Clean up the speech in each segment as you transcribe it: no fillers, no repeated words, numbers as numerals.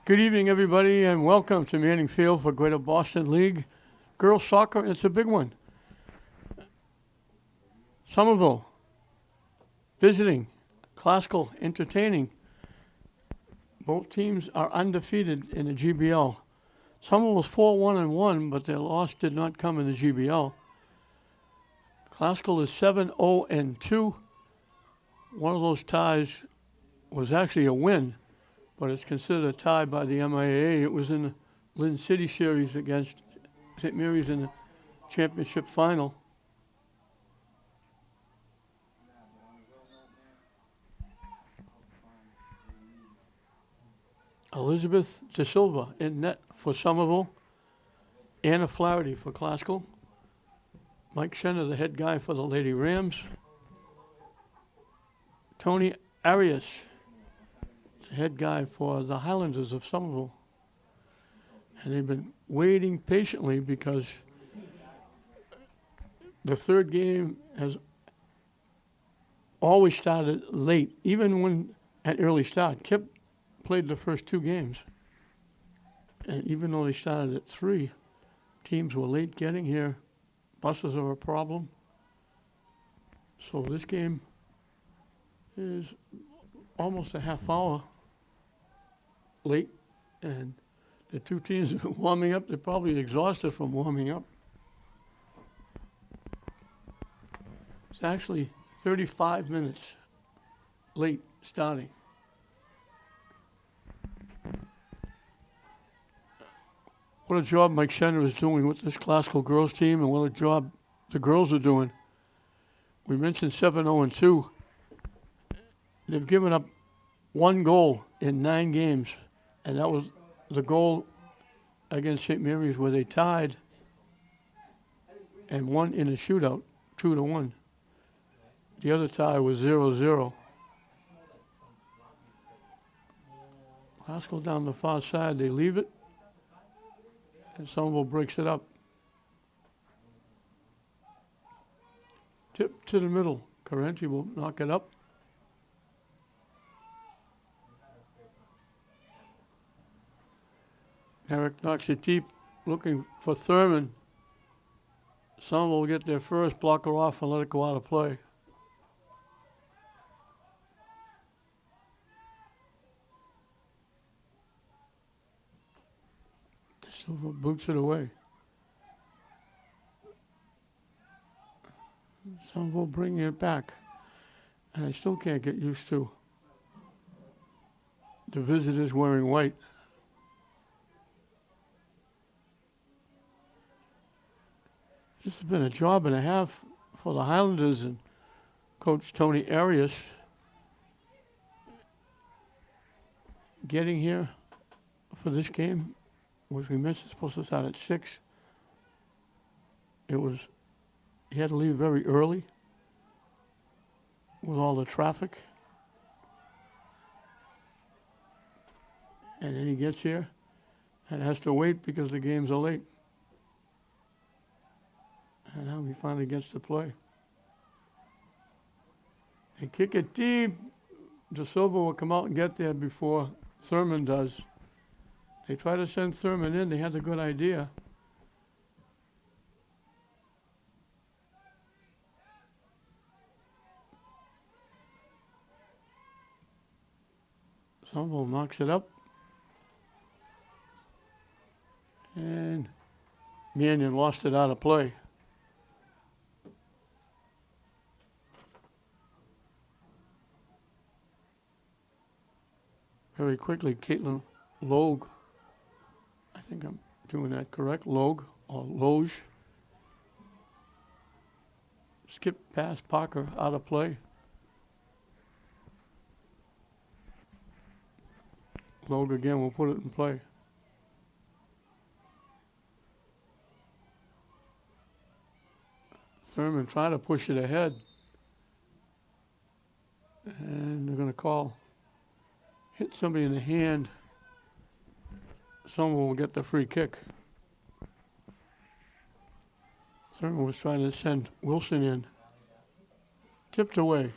Good evening, everybody, and welcome to Manning Field for Greater Boston League Girls Soccer. It's a big one. Somerville visiting, Classical entertaining. Both teams are undefeated in the GBL. Somerville was 4-1-1, but their loss did not come in the GBL. Classical is 7-0-2. One of those ties was actually a win, but it's considered a tie by the MIAA. It was in the Lynn City series against St. Mary's in the championship final. Elizabeth De Silva in net for Somerville. Anna Flaherty for Classical. Mike Schenner, the head guy for the Lady Rams. Tony Arias, the head guy for the Highlanders of Somerville. And they've been waiting patiently because the third game has always started late, even when at early start. Kip played the first two games. And even though they started at 3, teams were late getting here. Buses are a problem. So this game is almost a half hour late, and the two teams are warming up. They're probably exhausted from warming up. It's actually 35 minutes late starting. What a job Mike Schenner is doing with this Classical girls team, and what a job the girls are doing. We mentioned 7-0-2. They've given up 1 goal in 9 games, and that was the goal against St. Mary's where they tied and won in a shootout, 2-1. The other tie was 0-0. Classical down the far side, they leave it, and Somerville breaks it up. Tip to the middle. Carenti will knock it up. Eric knocks it deep, looking for Thurman. Somerville will get their first, block her off, and let it go out of play. De Silva boots it away. Somerville bringing it back. And I still can't get used to the visitors wearing white. This has been a job and a half for the Highlanders and Coach Tony Arias. Getting here for this game, which we mentioned, supposed to start at 6. He had to leave very early with all the traffic. And then he gets here and has to wait because the games are late. And now he finally gets to play. They kick it deep. De Silva will come out and get there before Thurman does. They try to send Thurman in. They had a good idea. Somerville knocks it up. And Mannion lost it out of play. Very quickly, Caitlin Logue, I think I'm doing that correct, Logue or Loge. Skip past Parker, out of play. Logue again will put it in play. Thurman trying to push it ahead. And they're going to hit somebody in the hand. Someone will get the free kick. Thurman was trying to send Wilson in. Tipped away.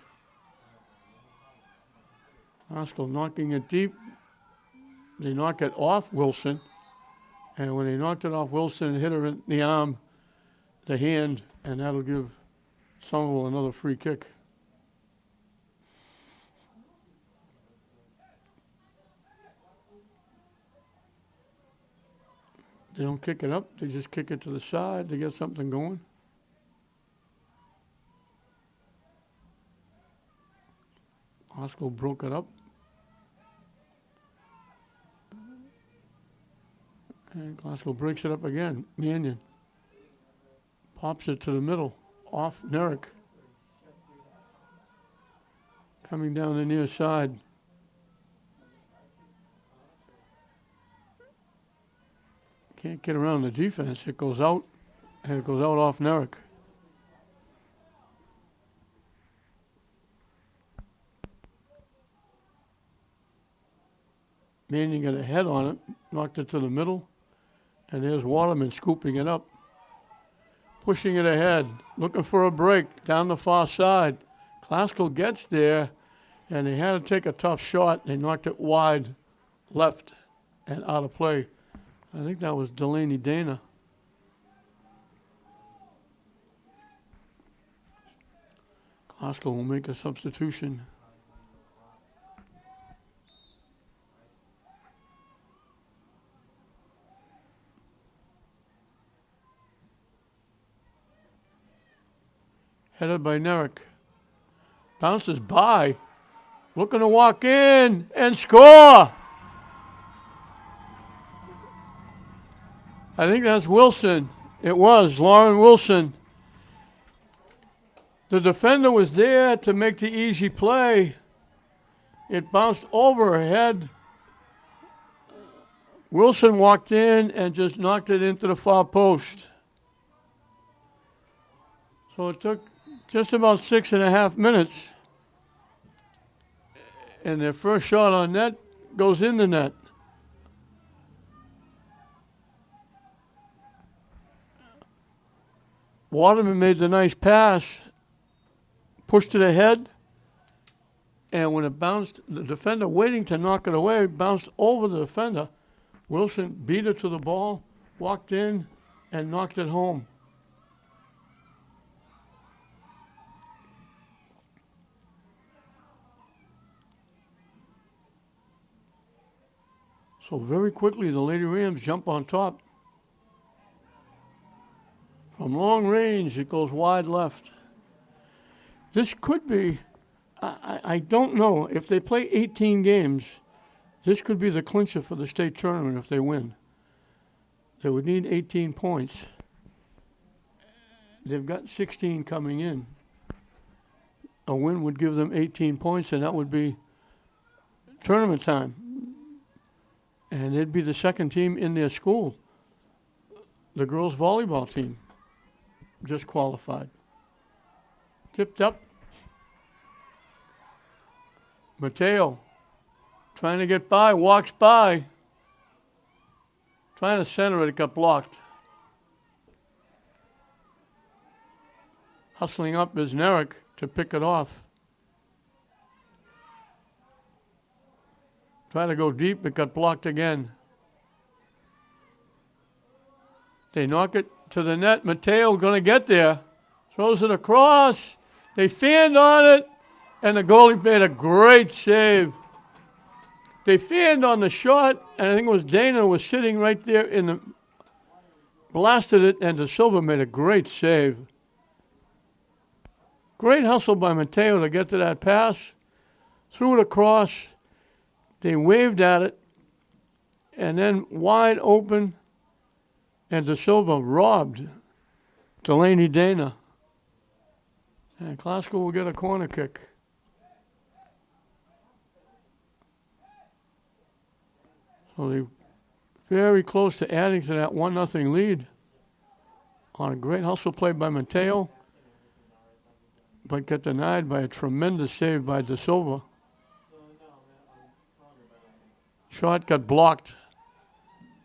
Haskell knocking it deep. They knock it off Wilson. And when they knocked it off Wilson, hit her in the arm, the hand, and that'll give Somerville another free kick. They don't kick it up. They just kick it to the side to get something going. Glasgow broke it up. And Glasgow breaks it up again. Mannion pops it to the middle. Off Nerrick. Coming down the near side. Can't get around the defense. It goes out, and it goes out off Nerrick. Mannion got a head on it, knocked it to the middle, and there's Waterman scooping it up. Pushing it ahead, looking for a break down the far side. Glasgow gets there, and they had to take a tough shot. They knocked it wide left and out of play. I think that was Delaney Dana. Glasgow will make a substitution. Headed by Nerrick. Bounces by. Looking to walk in and score. I think that's Wilson. It was Lauren Wilson. The defender was there to make the easy play. It bounced over her head. Wilson walked in and just knocked it into the far post. So it took just about 6.5 minutes. And their first shot on net goes in the net. Waterman made the nice pass, pushed it ahead, and when it bounced, the defender waiting to knock it away, bounced over the defender. Wilson beat it to the ball, walked in, and knocked it home. So very quickly, the Lady Rams jump on top. From long range, it goes wide left. This could be, I don't know, if they play 18 games, this could be the clincher for the state tournament if they win. They would need 18 points. They've got 16 coming in. A win would give them 18 points, and that would be tournament time. And they'd be the second team in their school. The girls' volleyball team just qualified. Tipped up. Mateo trying to get by, walks by. Trying to center it, it got blocked. Hustling up is Nerrick to pick it off. Try to go deep, it got blocked again. They knock it to the net. Mateo going to get there. Throws it across. They fanned on it, and the goalie made a great save. They fanned on the shot, and I think it was Dana was sitting right there in the, blasted it, and De Silva made a great save. Great hustle by Mateo to get to that pass. Threw it across. They waved at it, and then wide open, and De Silva robbed Delaney Dana. And Glasgow will get a corner kick. So they're very close to adding to that 1-0 lead on a great hustle play by Mateo, but get denied by a tremendous save by De Silva. Shot got blocked.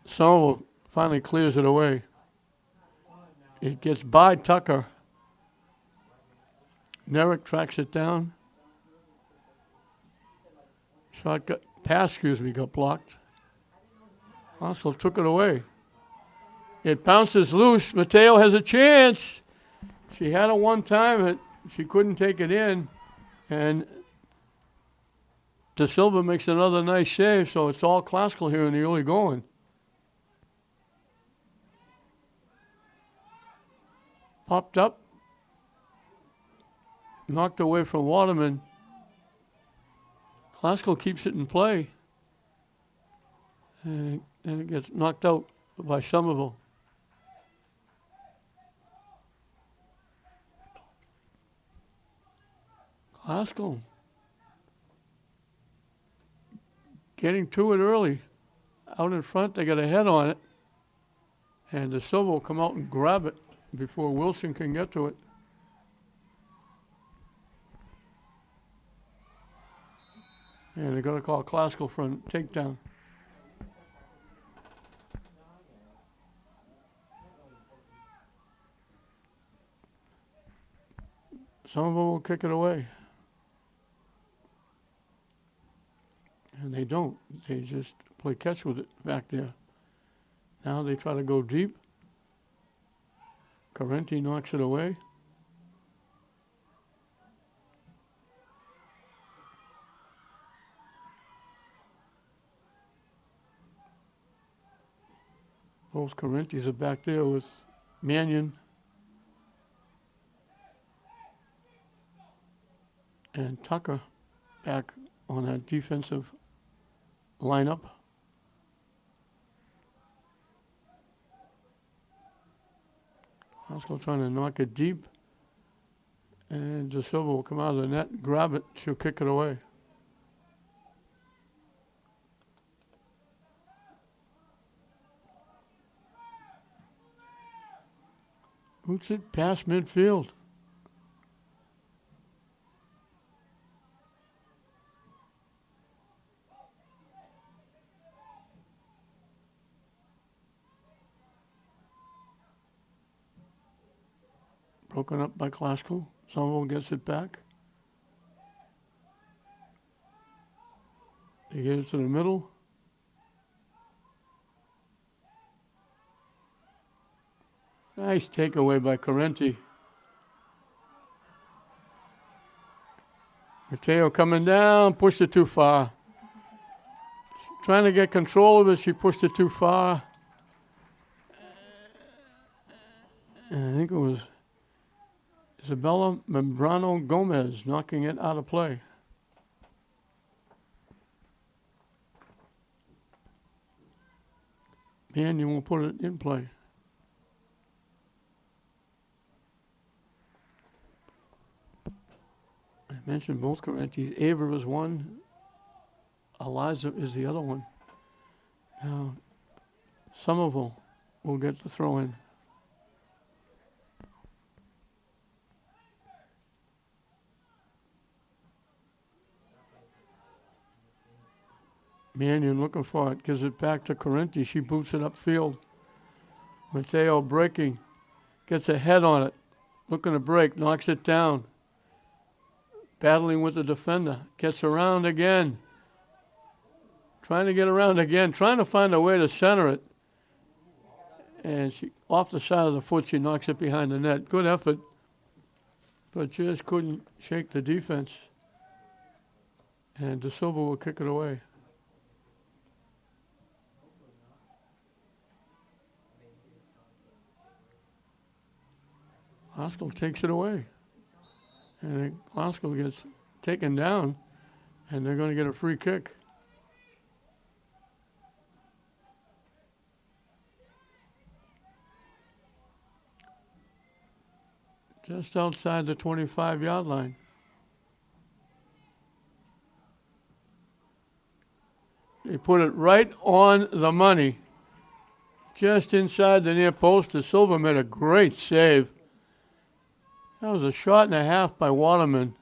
Somerville finally clears it away. It gets by Tucker. Nerrick tracks it down. Shot got blocked. Oslo took it away. It bounces loose. Mateo has a chance. She had it one time. She couldn't take it in. And De Silva makes another nice save, so it's all classical here in the early going. Popped up. Knocked away from Waterman. Classical keeps it in play. And it gets knocked out by Somerville. Classical getting to it early. Out in front, they got a head on it. And De Silva will come out and grab it before Wilson can get to it. And they're going to call Classical for a takedown. Somerville will kick it away. And they don't. They just play catch with it back there. Now they try to go deep. Carenti knocks it away. Both Carentis are back there with Mannion and Tucker back on that defensive lineup. Oscar trying to knock it deep. And De Silva will come out of the net, grab it. She'll kick it away. Boots it past midfield. Broken up by Classical. Somerville gets it back. They get it to the middle. Nice takeaway by Carenti. Mateo coming down, pushed it too far. Trying to get control of it, she pushed it too far. And I think it was Isabella Membrano Gomez knocking it out of play. Man, you won't put it in play. I mentioned both Carentis. Ava is one. Eliza is the other one. Now, Somerville will get the throw in. Mannion looking for it, gives it back to Carenti. She boots it upfield. Mateo breaking, gets a head on it, looking to break, knocks it down. Battling with the defender, gets around again. Trying to get around again, trying to find a way to center it. And she, off the side of the foot, she knocks it behind the net. Good effort, but just couldn't shake the defense. And De Silva will kick it away. Glasgow takes it away. And Glasgow gets taken down, and they're going to get a free kick. Just outside the 25-yard line. They put it right on the money. Just inside the near post. De Silva made a great save. That was a shot and a half by Waterman.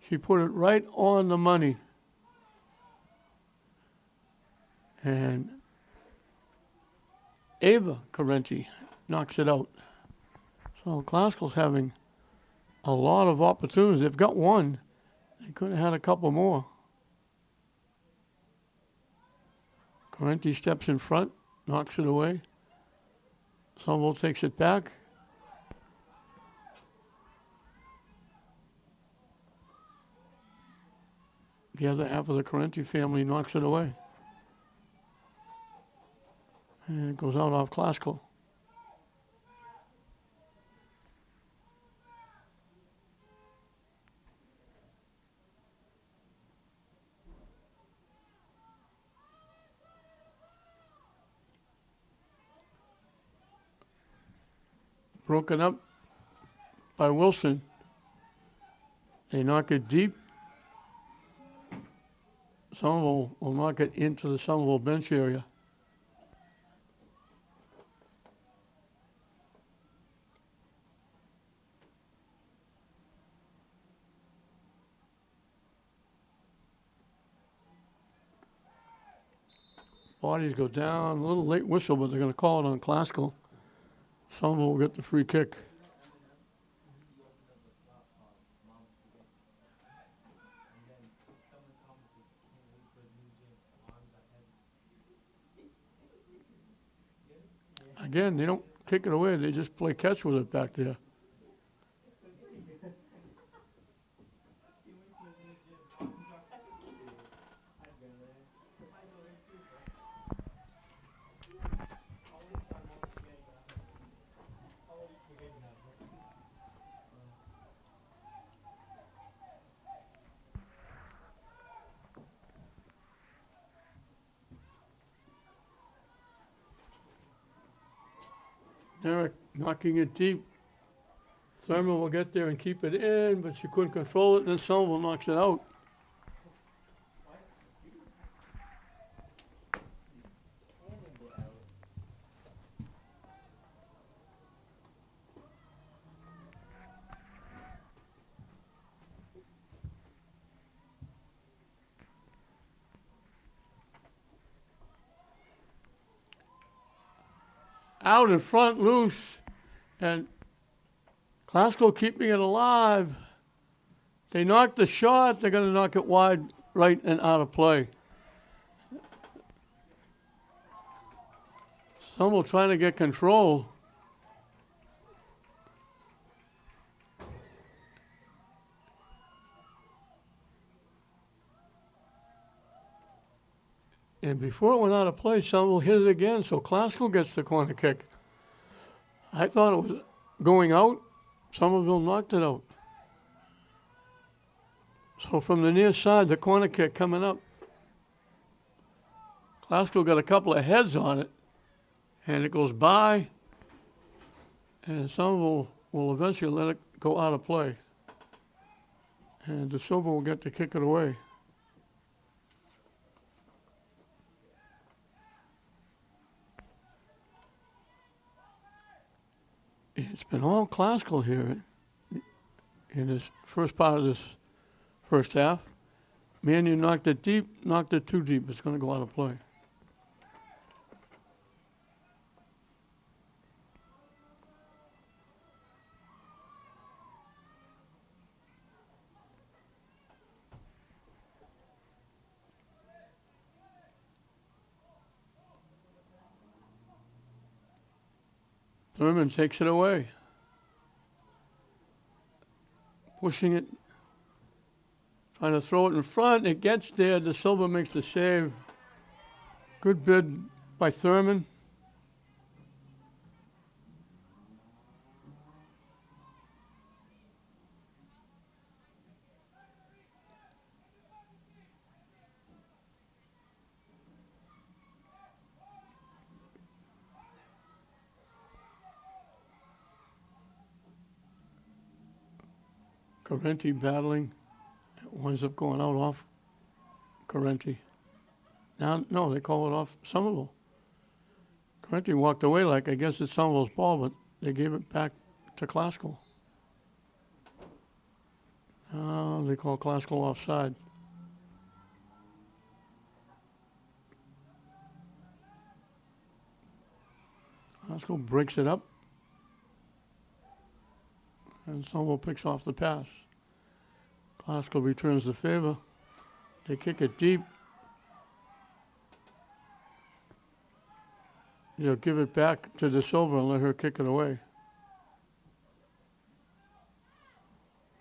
She put it right on the money. And Ava Carenti knocks it out. So Glasgow's having a lot of opportunities. They've got one. They could have had a couple more. Correnti steps in front, knocks it away. Somerville takes it back. The other half of the Correnti family knocks it away. And it goes out off Classical. Broken up by Wilson. They knock it deep. Somerville will knock it into the Somerville bench area. Bodies go down. A little late whistle, but they're going to call it on Classical. Somerville will get the free kick. Again, they don't kick it away. They just play catch with it back there. Derek knocking it deep. Thurman will get there and keep it in, but she couldn't control it, and then Somerville knocks it out. Out in front, loose, and Classical keeping it alive. They knocked the shot. They're going to knock it wide right and out of play. Somerville trying to get control. And before it went out of play, Somerville hit it again, so Classical gets the corner kick. I thought it was going out. Somerville knocked it out. So from the near side, the corner kick coming up. Classical got a couple of heads on it, and it goes by, and Somerville will eventually let it go out of play. And De Silva will get to kick it away. It's been all Classical here in this first part of this first half. Manu knocked it deep, knocked it too deep. It's going to go out of play. Thurman takes it away. Pushing it. Trying to throw it in front. It gets there. De Silva makes the save. Good bid by Thurman. Correnti battling. It winds up going out off Correnti. Now, no, they call it off Somerville. Correnti walked away like I guess it's Somerville's ball, but they gave it back to Classical. Now they call Classical offside. Classical breaks it up. And Somerville picks off the pass. Classical returns the favor. They kick it deep. They'll give it back to De Silva and let her kick it away.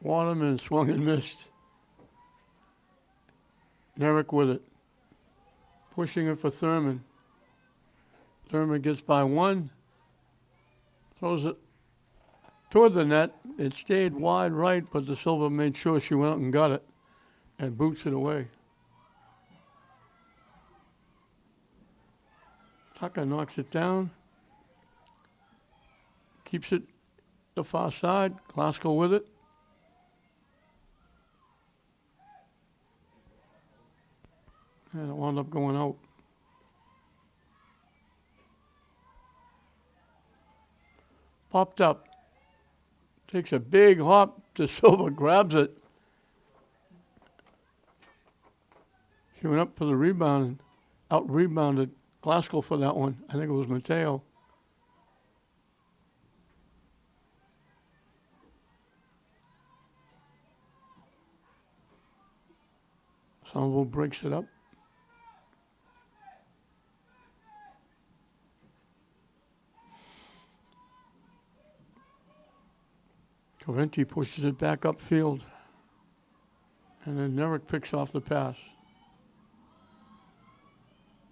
Waterman swung and missed. Nerrick with it. Pushing it for Thurman. Thurman gets by one. Throws it toward the net. It stayed wide right, but De Silva made sure she went out and got it and boots it away. Tucker knocks it down. Keeps it the far side. Glasgow with it. And it wound up going out. Popped up. Takes a big hop. De Silva grabs it. She went up for the rebound and out-rebounded Glasgow for that one. I think it was Mateo. Somerville breaks it up. Correnti pushes it back upfield. And then Nerrick picks off the pass.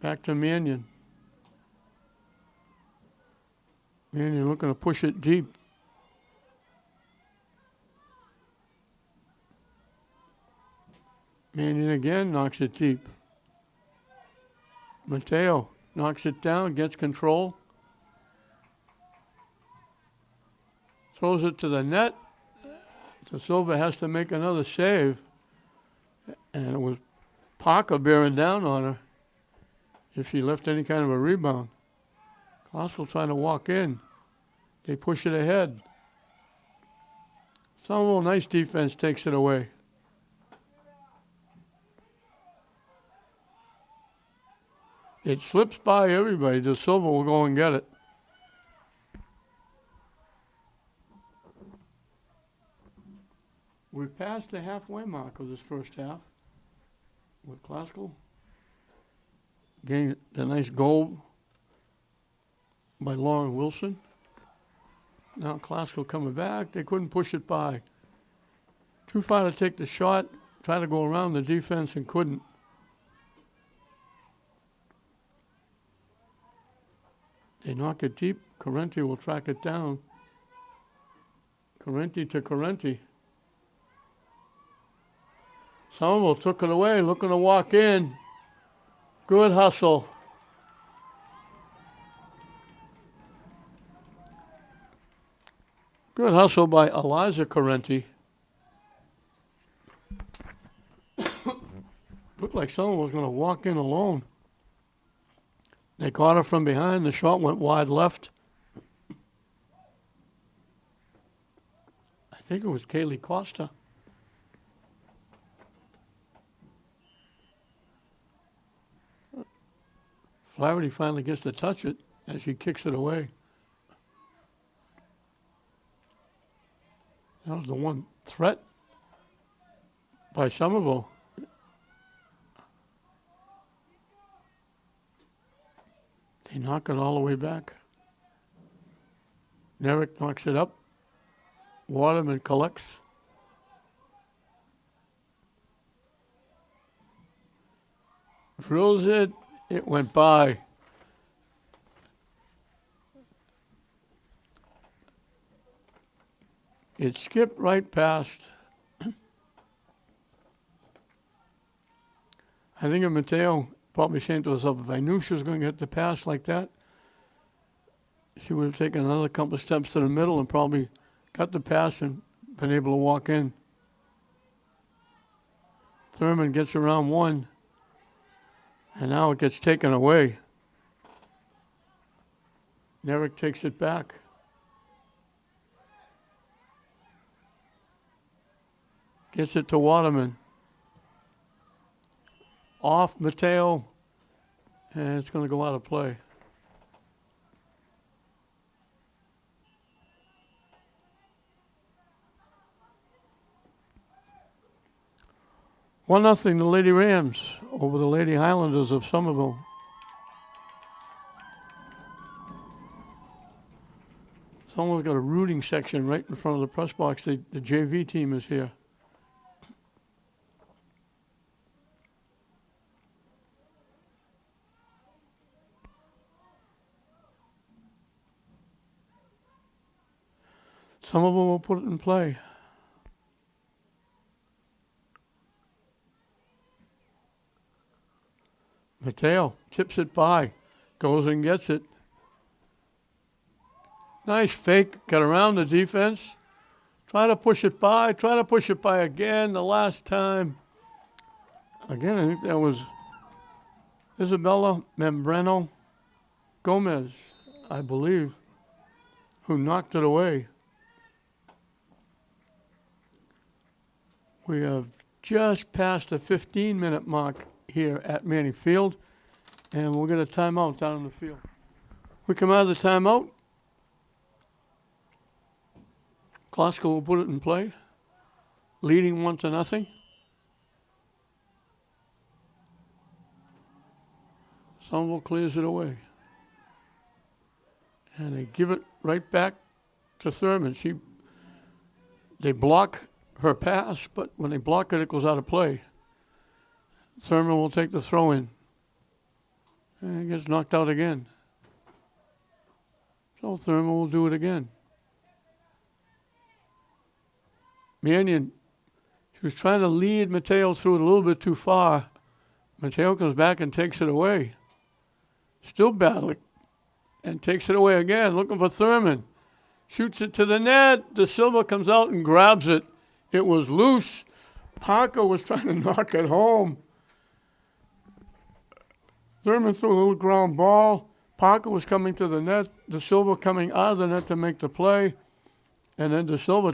Back to Mannion. Mannion looking to push it deep. Mannion again knocks it deep. Mateo knocks it down, gets control. Throws it to the net. De Silva has to make another save. And it was Parker bearing down on her if she left any kind of a rebound. Glasgow trying to walk in. They push it ahead. Somerville, nice defense, takes it away. It slips by everybody. De Silva will go and get it. We've passed the halfway mark of this first half with Glasgow. Getting the nice goal by Lauren Wilson. Now Glasgow coming back. They couldn't push it by. Too far to take the shot. Try to go around the defense and couldn't. They knock it deep. Correnti will track it down. Correnti to Correnti. Somerville took it away, looking to walk in. Good hustle. Good hustle by Eliza Correnti. Looked like someone was going to walk in alone. They caught her from behind. The shot went wide left. I think it was Kaylee Costa. Flaherty finally gets to touch it as she kicks it away. That was the one threat by Somerville. They knock it all the way back. Nerrick knocks it up. Waterman collects. Drills it. It went by. It skipped right past. I think of Mateo probably saying to herself, if I knew she was going to get the pass like that, she would have taken another couple of steps to the middle and probably got the pass and been able to walk in. Thurman gets around one, and now it gets taken away. Nerrick takes it back. Gets it to Waterman. Off Mateo, and it's going to go out of play. One nothing, the Lady Rams over the Lady Highlanders of Somerville. Someone's got a rooting section right in front of the press box. The JV team is here. Some of them will put it in play. Mateo tips it by, goes and gets it. Nice fake, got around the defense. Try to push it by again the last time. Again, I think that was Isabella Membrano Gomez, I believe, who knocked it away. We have just passed the 15-minute mark here at Manning Field, and we'll get a timeout down in the field. We come out of the timeout. Glasgow will put it in play, leading 1-0. Somerville clears it away. And they give it right back to Thurman. They block her pass, but when they block it, it goes out of play. Thurman will take the throw in. And it gets knocked out again. So Thurman will do it again. Mannion, she was trying to lead Mateo through it a little bit too far. Mateo comes back and takes it away. Still battling. And takes it away again, looking for Thurman. Shoots it to the net. De Silva comes out and grabs it. It was loose. Parker was trying to knock it home. Thurman threw a little ground ball. Parker was coming to the net. De Silva coming out of the net to make the play. And then De Silva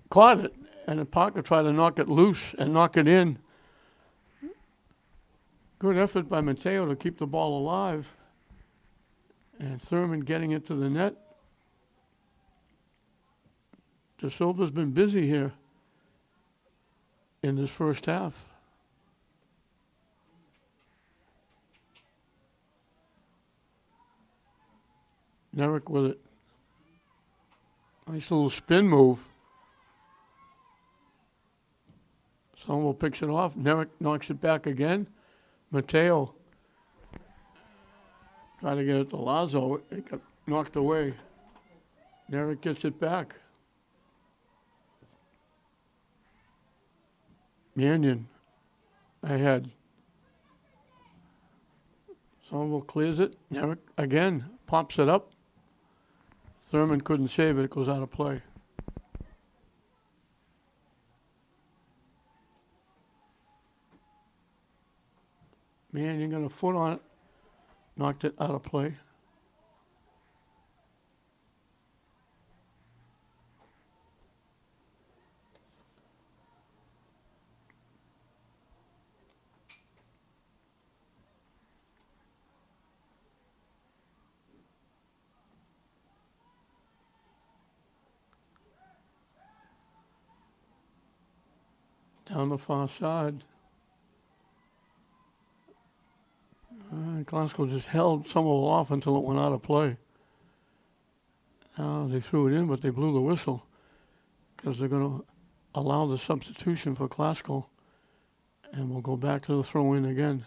caught it. And then Parker tried to knock it loose and knock it in. Good effort by Mateo to keep the ball alive. And Thurman getting it to the net. De Silva's been busy here in this first half. Nerrick with it. Nice little spin move. Somerville picks it off. Nerrick knocks it back again. Mateo tried to get it to Lazo. It got knocked away. Nerrick gets it back. Mannion ahead. Somerville clears it. Nerrick again pops it up. Thurman couldn't save it. It goes out of play. Mannion got a foot on it. Knocked it out of play. Down the far side. Glasgow just held Somerville off until it went out of play. Now they threw it in, but they blew the whistle because they're going to allow the substitution for Glasgow, and we'll go back to the throw-in again.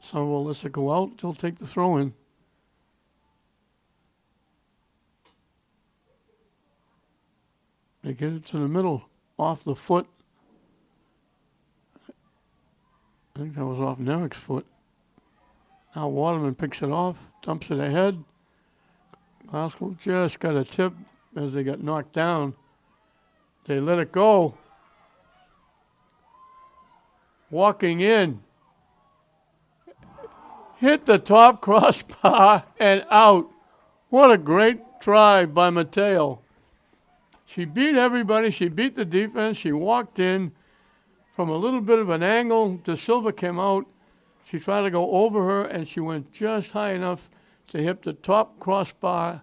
Somerville lets it go out. They'll take the throw in. They get it to the middle, off the foot. I think that was off Nerrick's foot. Now Waterman picks it off, dumps it ahead. Glasgow just got a tip as they got knocked down. They let it go. Walking in. Hit the top crossbar and out. What a great try by Mateo. She beat everybody. She beat the defense. She walked in from a little bit of an angle. De Silva came out. She tried to go over her, and she went just high enough She hit the top crossbar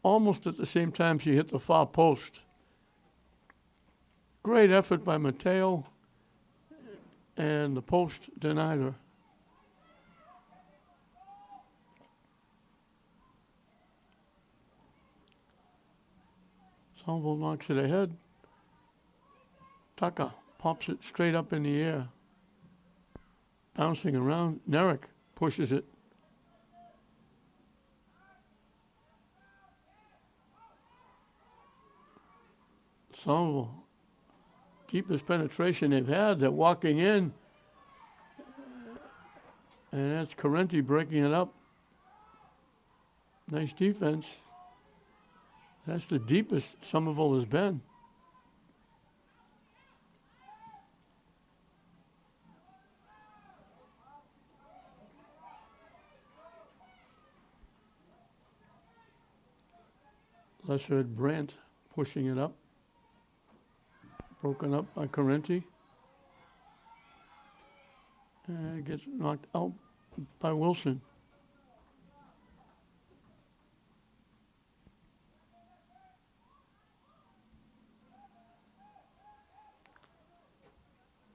almost at the same time she hit the far post. Great effort by Mateo, and the post denied her. Somerville knocks it ahead. Tucker pops it straight up in the air. Bouncing around, Nerrick pushes it. Somerville, deepest penetration they've had. They're walking in. And that's Correnti breaking it up. Nice defense. That's the deepest Somerville has been. Lesser had Brandt pushing it up. Broken up by Correnti. And it gets knocked out by Wilson.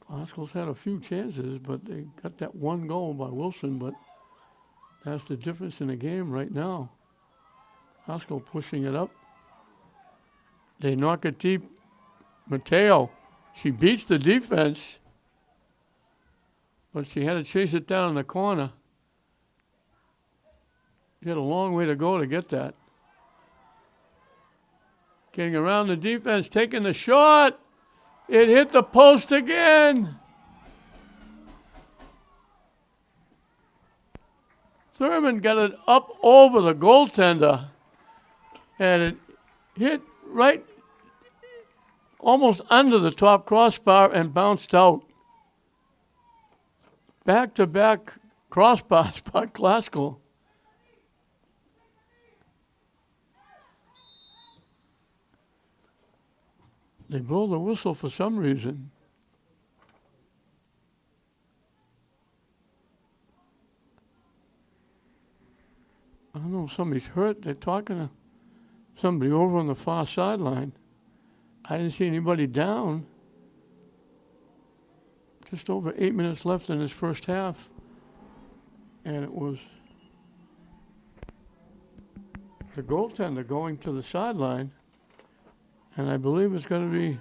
Glasgow's had a few chances, but they got that one goal by Wilson, but that's the difference in the game right now. Glasgow pushing it up. They knock it deep. Mateo, she beats the defense, but she had to chase it down in the corner. She had a long way to go to get that. Getting around the defense, taking the shot. It hit the post again. Thurman got it up over the goaltender, and it hit right almost under the top crossbar and bounced out. Back-to-back crossbars by Glasgow. They blow the whistle for some reason. I don't know if somebody's hurt. They're talking to somebody over on the far sideline. I didn't see anybody down. Just over 8 minutes left in this first half. And it was the goaltender going to the sideline. And I believe it's going to be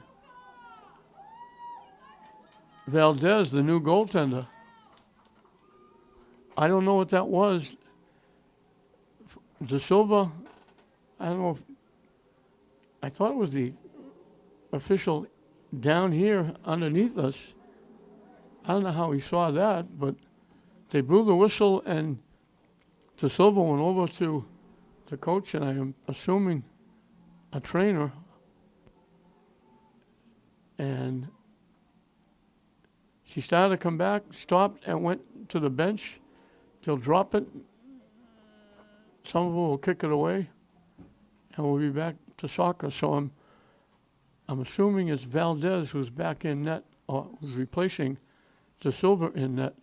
Valdez, the new goaltender. I don't know what that was. De Silva, I don't know if, I thought it was the official down here underneath us. I don't know how he saw that, but they blew the whistle and De Silva went over to the coach, and I am assuming a trainer. And she started to come back, stopped, and went to the bench. They'll drop it. Somerville will kick it away, and we'll be back to soccer. So I'm assuming it's Valdez who's back in net, or who's replacing De Silva in net.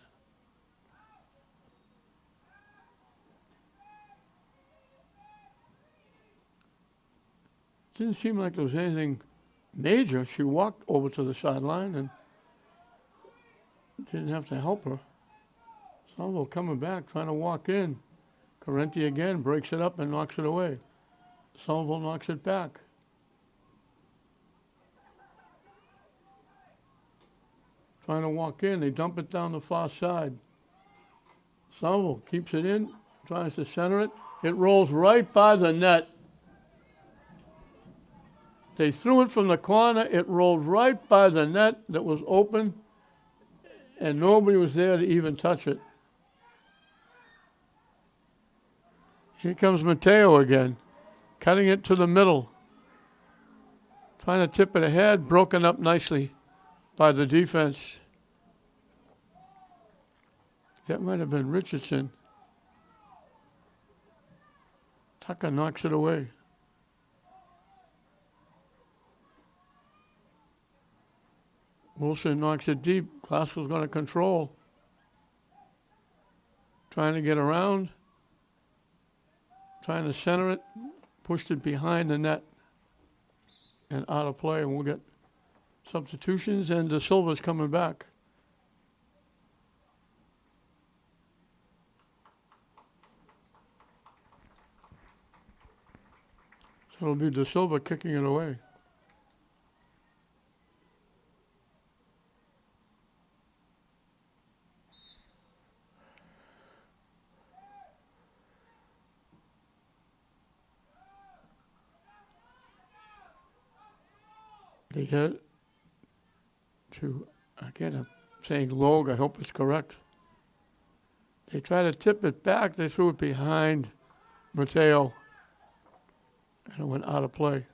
Didn't seem like there was anything major. She walked over to the sideline and didn't have to help her. Somerville coming back, trying to walk in. Correnti again breaks it up and knocks it away. Somerville knocks it back. Trying to walk in, they dump it down the far side. Somerville keeps it in, tries to center it. It rolls right by the net. They threw it from the corner. It rolled right by the net that was open, and nobody was there to even touch it. Here comes Mateo again, cutting it to the middle. Trying to tip it ahead, broken up nicely by the defense. That might have been Richardson. Tucker knocks it away. Wilson knocks it deep. Glasgow's going to control. Trying to get around. trying to center it, pushed it behind the net and out of play, and we'll get substitutions, and De Silva's coming back. So it'll be De Silva kicking it away. They hit it to, again, I'm saying Logue, I hope it's correct. They try to tip it back, they threw it behind Mateo, and it went out of play.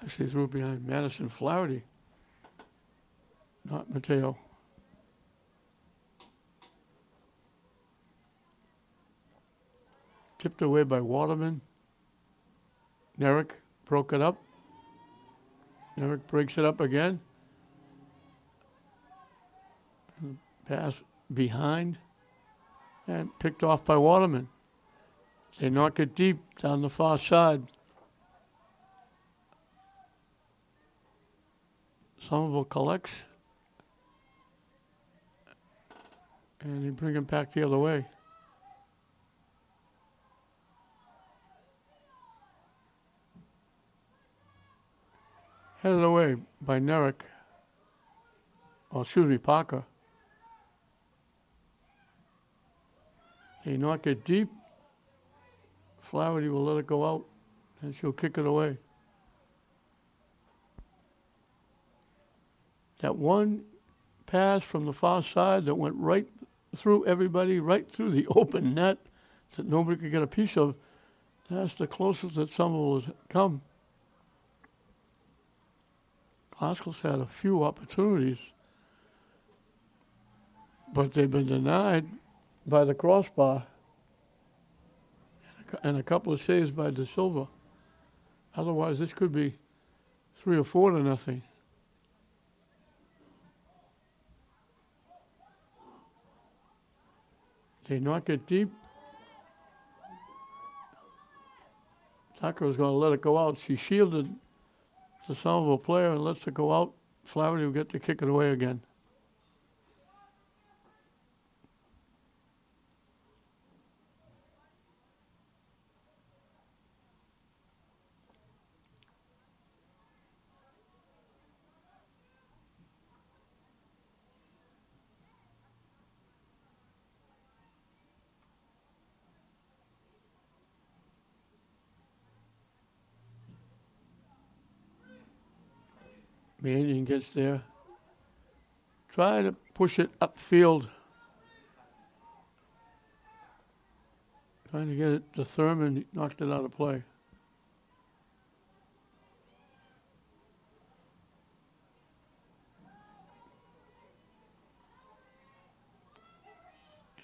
Actually threw it behind Madison Flaherty, not Mateo. Tipped away by Waterman. Nerrick broke it up. Nerrick breaks it up again. Pass behind and picked off by Waterman. They knock it deep down the far side. Somerville collects. And they bring him back the other way. Headed away by Nerrick. Oh, excuse me, Parker. They knock it deep. Flaherty will let it go out, and she'll kick it away. That one pass from the far side that went right through everybody, right through the open net that nobody could get a piece of, that's the closest that Somerville has come. Glasgow's had a few opportunities, but they've been denied by the crossbar and a couple of saves by De Silva. Otherwise, this could be 3 or 4 to nothing. They knock it deep. Tucker was going to let it go out. She shielded the Somerville player and lets it go out. Flaherty will get to kick it away again. Mannion gets there. Try to push it upfield. Trying to get it to Thurman. He knocked it out of play.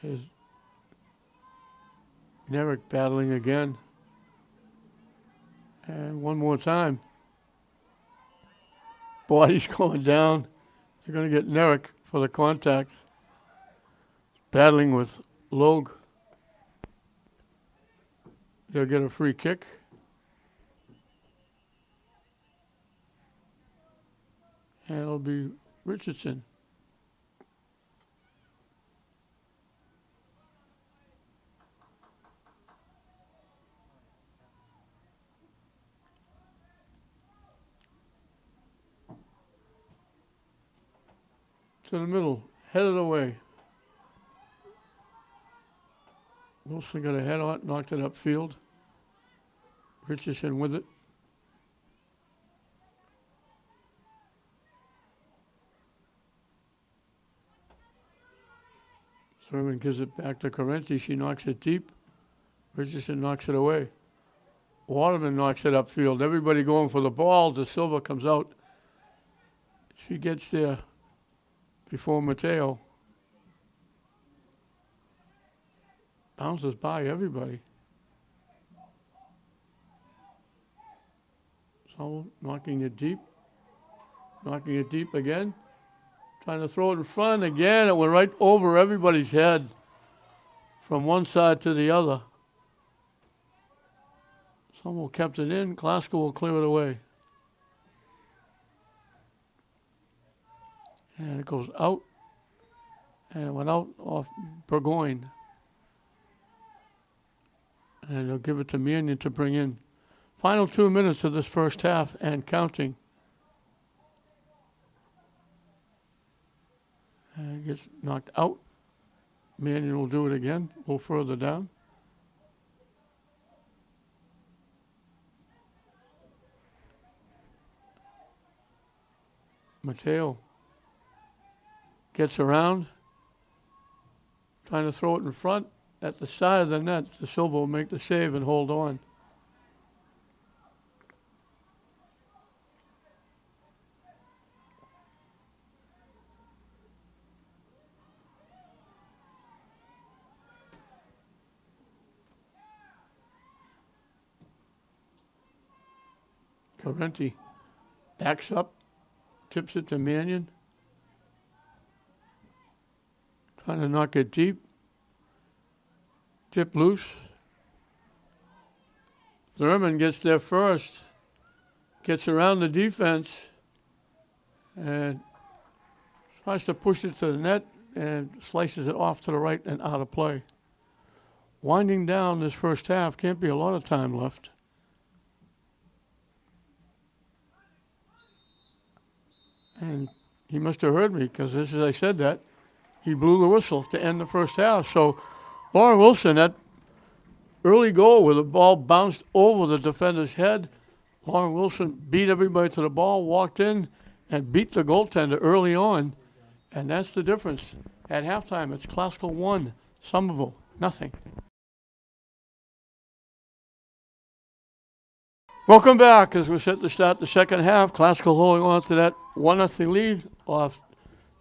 Here's Nerrick battling again. And one more time. Body's going down. They're going to get Nerrick for the contact. Battling with Logue. They'll get a free kick. And it'll be Richardson. To the middle, headed away. Wilson got a head on it, knocked it upfield. Richardson with it. Thurman gives it back to Correnti. She knocks it deep. Richardson knocks it away. Waterman knocks it upfield. Everybody going for the ball. De Silva comes out. She gets there before Mateo. Bounces by everybody. So knocking it deep. Knocking it deep again. Trying to throw it in front again. It went right over everybody's head from one side to the other. Somerville kept it in. Glasgow will clear it away. And it goes out. And it went out off Burgoyne. And they'll give it to Mannion to bring in. Final 2 minutes of this first half and counting. And it gets knocked out. Mannion will do it again, a little further down. Mateo gets around, trying to throw it in front at the side of the net. De Silva will make the save and hold on. Correnti backs up, tips it to Mannion. Trying to knock it deep. Tip loose. Thurman gets there first. Gets around the defense. And tries to push it to the net and slices it off to the right and out of play. Winding down this first half, can't be a lot of time left. And he must have heard me because as I said that, he blew the whistle to end the first half. So Lauren Wilson, that early goal where the ball bounced over the defender's head, Lauren Wilson beat everybody to the ball, walked in, and beat the goaltender early on. And that's the difference. At halftime, it's Glasgow 1, Somerville nothing. Welcome back as we're set to start the second half. Glasgow holding on to that 1-0 lead off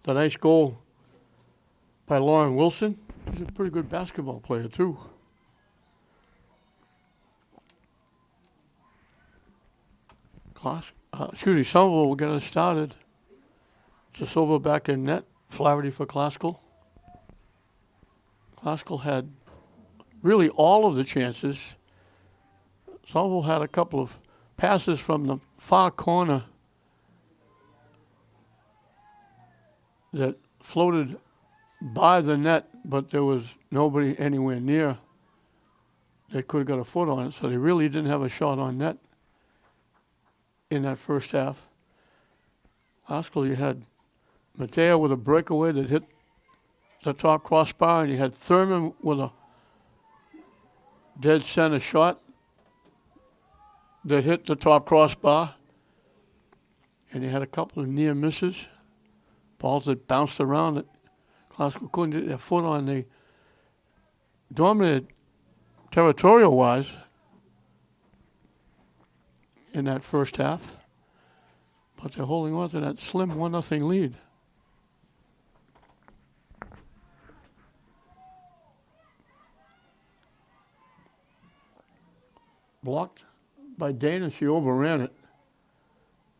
the nice goal by Lauren Wilson. She's a pretty good basketball player too. Somerville will get us started. De Silva back in net. Flaherty for Glasgow. Glasgow had really all of the chances. Somerville had a couple of passes from the far corner that floated by the net, but there was nobody anywhere near that could have got a foot on it, so they really didn't have a shot on net in that first half. Glasgow, you had Mateo with a breakaway that hit the top crossbar, and you had Thurman with a dead center shot that hit the top crossbar, and you had a couple of near misses, balls that bounced around it. Glasgow couldn't get their foot on. They dominated territorial-wise in that first half, but they're holding on to that slim 1-0 lead. Blocked by Dana. She overran it.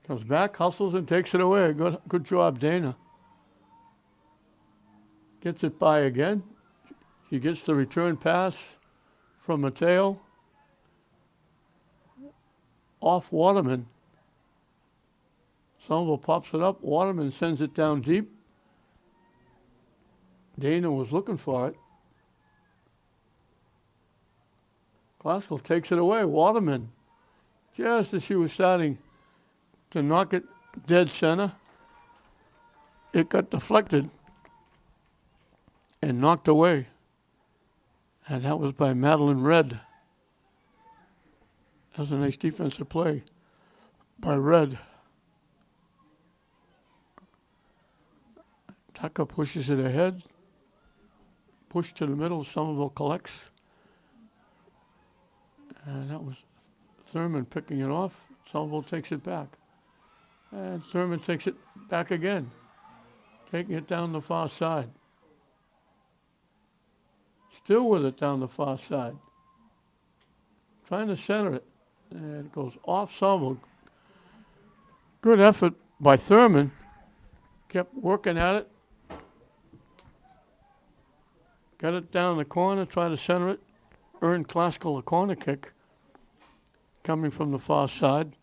Comes back, hustles, and takes it away. Good job, Dana. Gets it by again. She gets the return pass from Mateo. Off Waterman. Somerville pops it up. Waterman sends it down deep. Dana was looking for it. Glasgow takes it away. Waterman, just as she was starting to knock it dead center, it got deflected and knocked away. And that was by Madeline Red. That was a nice defensive play by Red. Tucker pushes it ahead. Push to the middle. Somerville collects. And that was Thurman picking it off. Somerville takes it back. And Thurman takes it back again, taking it down the far side. Still with it down the far side. Trying to center it. And it goes off Somerville. Good effort by Thurman. kept working at it. Got it down the corner, tried to center it. Earned Classical a corner kick coming from the far side.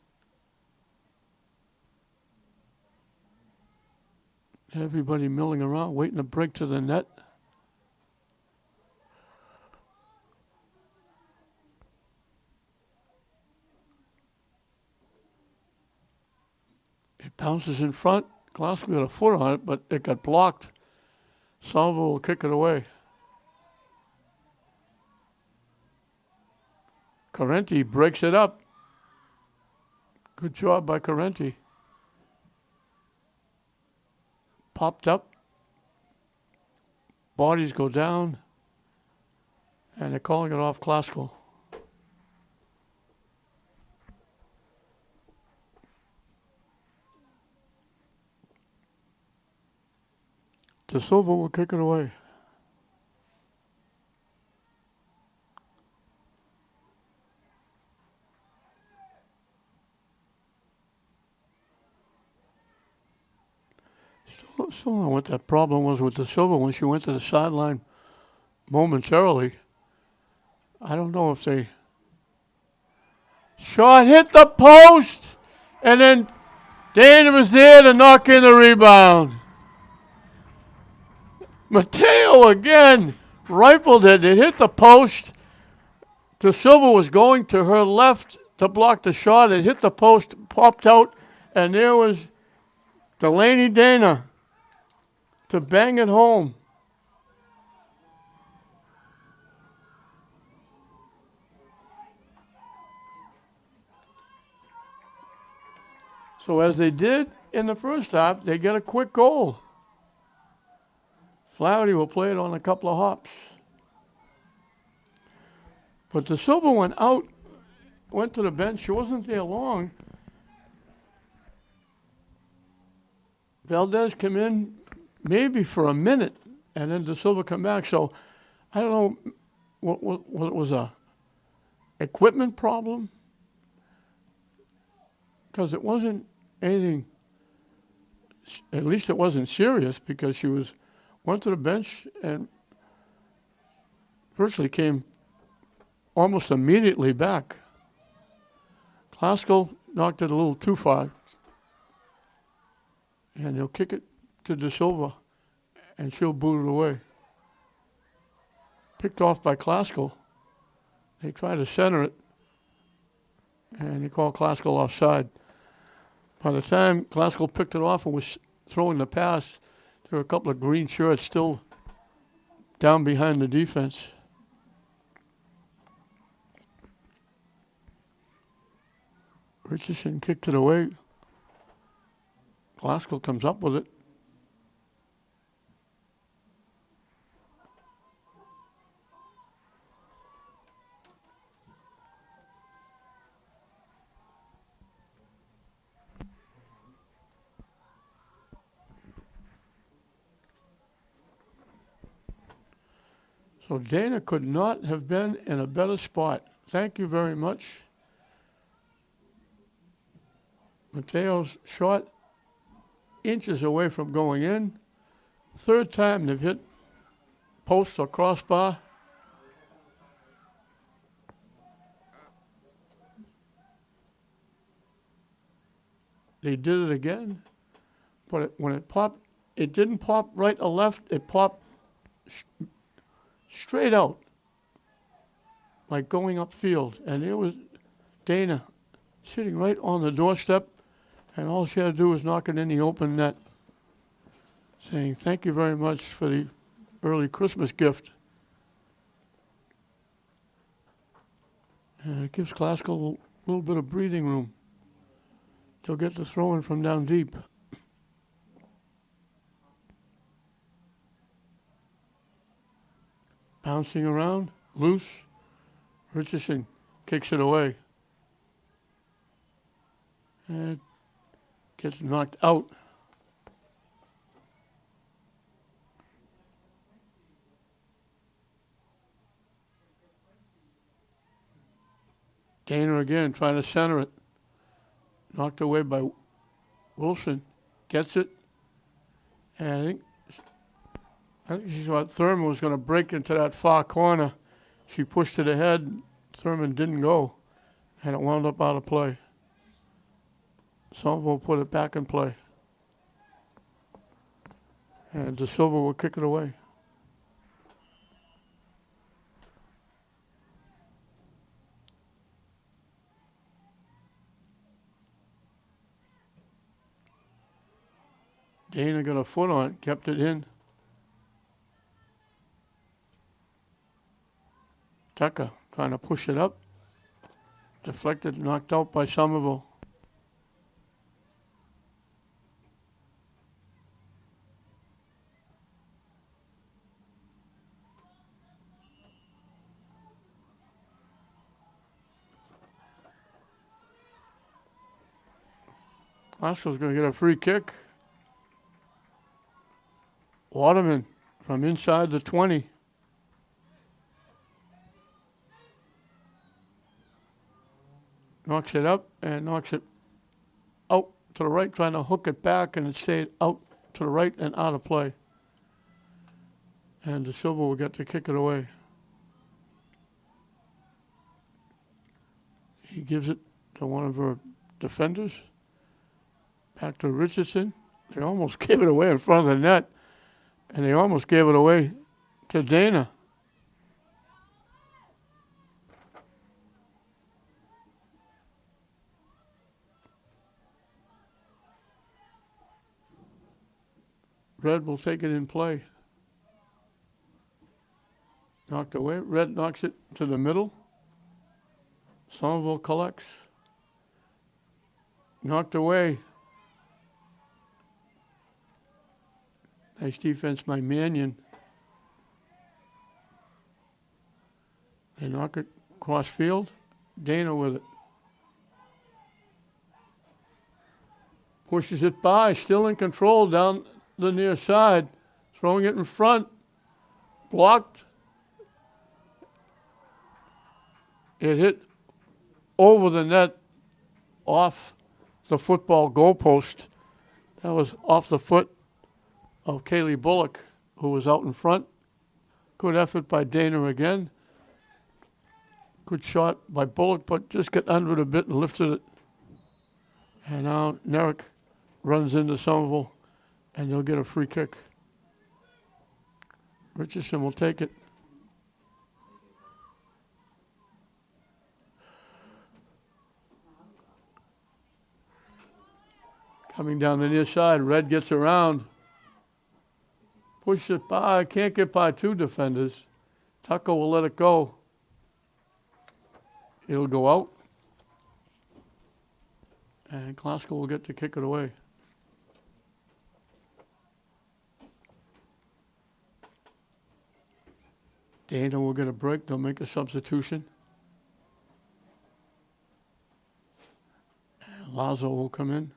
Everybody milling around, waiting to break to the net. It bounces in front. Glasgow got a foot on it, but it got blocked. Somerville will kick it away. Carenti breaks it up. Good job by Carenti. Popped up. Bodies go down. And they're calling it off Glasgow. De Silva will kick it away. Still don't know what that problem was with De Silva when she went to the sideline momentarily. I don't know if they... Shot hit the post, and then Dana was there to knock in the rebound. Mateo again rifled it. It hit the post. De Silva was going to her left to block the shot. It hit the post, popped out, and there was Delaney Dana to bang it home. So as they did in the first half, they get a quick goal. Flaherty will play it on a couple of hops. But De Silva went out, went to the bench. She wasn't there long. Valdez came in maybe for a minute, and then De Silva come back. So I don't know what it was, a equipment problem, because it wasn't anything, at least it wasn't serious, because she went to the bench and virtually came almost immediately back. Glasgow knocked it a little too far, and they'll kick it to De Silva, and she'll boot it away. Picked off by Glasgow. They try to center it, and they call Glasgow offside. By the time Glasgow picked it off and was throwing the pass, there were a couple of green shirts still down behind the defense. Richardson kicked it away. Glasgow comes up with it. So Dana could not have been in a better spot. Thank you very much. Mateo's shot inches away from going in. Third time they've hit post or crossbar. They did it again, but when it popped, it didn't pop right or left. It popped straight out, like going upfield. And there was Dana sitting right on the doorstep, and all she had to do was knock it in the open net, saying, "Thank you very much for the early Christmas gift." And it gives Glasgow a little bit of breathing room. They'll get the throw in from down deep. Bouncing around, loose. Richardson kicks it away. And gets knocked out. Dana again trying to center it. Knocked away by Wilson. Gets it. And I think she thought Thurman was going to break into that far corner. She pushed it ahead. Thurman didn't go, and it wound up out of play. Somerville put it back in play. And De Silva will kick it away. Dana got a foot on it, kept it in. Tucker trying to push it up. Deflected, knocked out by Somerville. Glasgow's going to get a free kick. Waterman from inside the 20. Knocks it up and knocks it out to the right, trying to hook it back, and it stayed out to the right and out of play. And De Silva will get to kick it away. He gives it to one of her defenders. Back to Richardson. They almost gave it away in front of the net. And they almost gave it away to Dana. Red will take it in play. Knocked away. Red knocks it to the middle. Somerville collects. Knocked away. Nice defense by Mannion. They knock it cross field. Dana with it. Pushes it by, still in control down the near side. Throwing it in front. Blocked. It hit over the net, off the football goalpost. That was off the foot of Kaylee Bullock, who was out in front. Good effort by Dana again. Good shot by Bullock, but just got under it a bit and lifted it. And now Nerrick runs into Somerville, and they'll get a free kick. Richardson will take it. Coming down the near side, Red gets around. Pushes it by, can't get by two defenders. Tucker will let it go. It'll go out. And Glasgow will get to kick it away. Dana will get a break. They'll make a substitution. And Lazo will come in.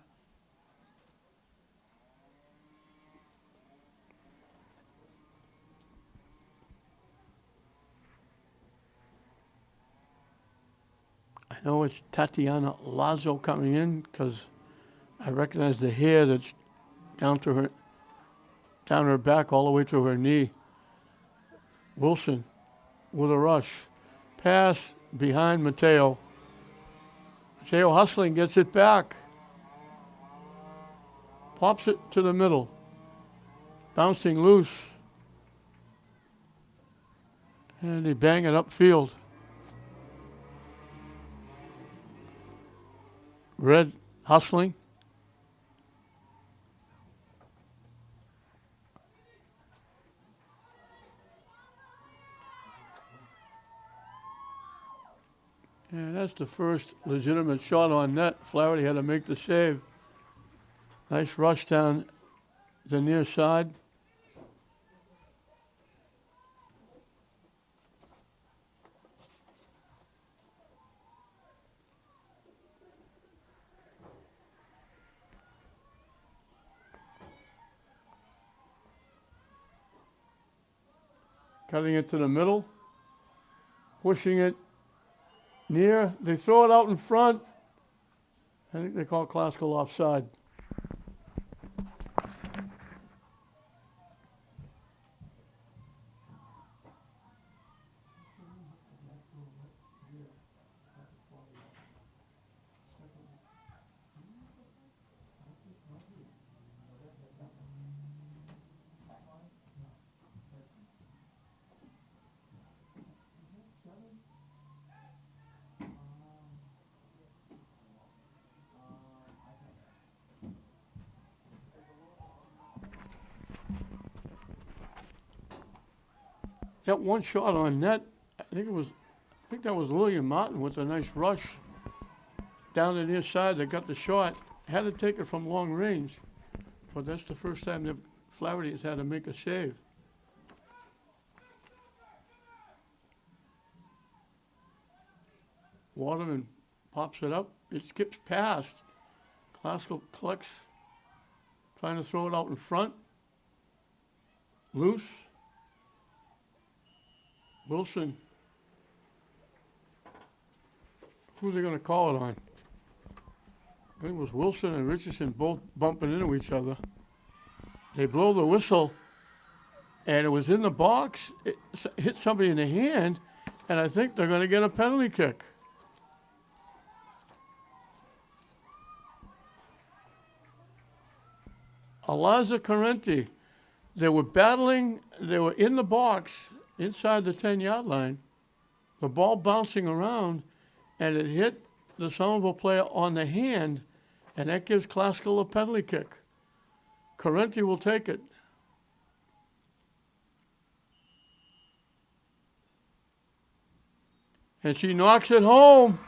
I know it's Tatiana Lazo coming in because I recognize the hair that's down her back all the way to her knee. Wilson with a rush. Pass behind Mateo. Mateo hustling, gets it back. Pops it to the middle. Bouncing loose. And they bang it upfield. Red hustling. And that's the first legitimate shot on net. Flaherty had to make the save. Nice rush down the near side. Cutting it to the middle. Pushing it near. They throw it out in front. I think they call Klaskell offside. that one shot on net, I think that was William Martin with a nice rush down the near side that got the shot. Had to take it from long range, but that's the first time that Flaherty has had to make a save. Waterman pops it up. It skips past. Klasko collects, trying to throw it out in front. Loose. Wilson. Who are they going to call it on? I think it was Wilson and Richardson both bumping into each other. They blow the whistle, and it was in the box. It hit somebody in the hand, and I think they're going to get a penalty kick. Alaza Carenti. They were battling. They were in the box inside the 10-yard line. The ball bouncing around, and it hit the Somerville player on the hand, and that gives Klasko a penalty kick. Carenti will take it. And she knocks it home.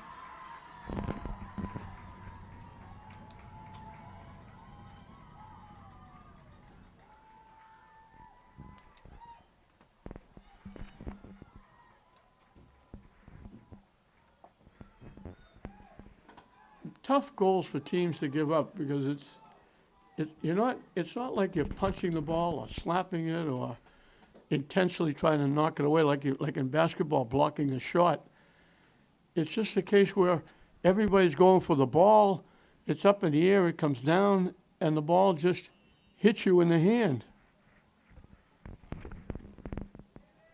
Tough goals for teams to give up because it's not like you're punching the ball or slapping it or intensely trying to knock it away like in basketball blocking a shot. It's just a case where everybody's going for the ball. It's up in the air, it comes down, and the ball just hits you in the hand.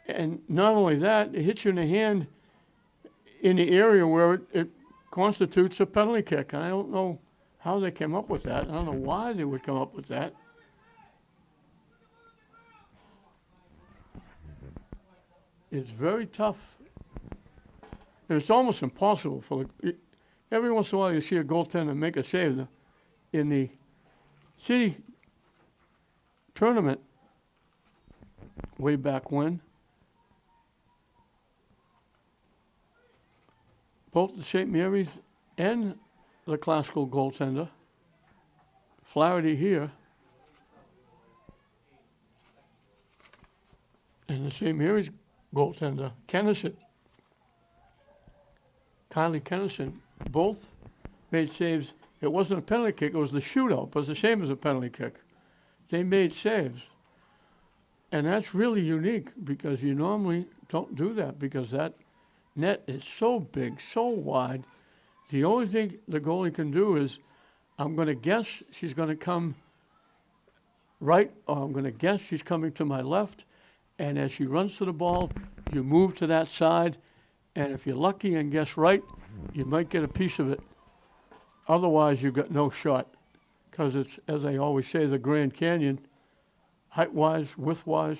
And not only that, it hits you in the hand in the area where it constitutes a penalty kick. And I don't know how they came up with that. I don't know why they would come up with that. It's very tough. And it's almost impossible every once in a while you see a goaltender make a save. In the city tournament way back when, both the St. Mary's and the Klasko goaltender, Flaherty here, and the St. Mary's goaltender, Kylie Kennison, both made saves. It wasn't a penalty kick, it was the shootout, but it's the same as a penalty kick. They made saves. And that's really unique because you normally don't do that because that net is so big, so wide. The only thing the goalie can do is, I'm going to guess she's going to come right, or I'm going to guess she's coming to my left. And as she runs to the ball, you move to that side. And if you're lucky and guess right, you might get a piece of it. Otherwise, you've got no shot. Because it's, as I always say, the Grand Canyon, height-wise, width-wise.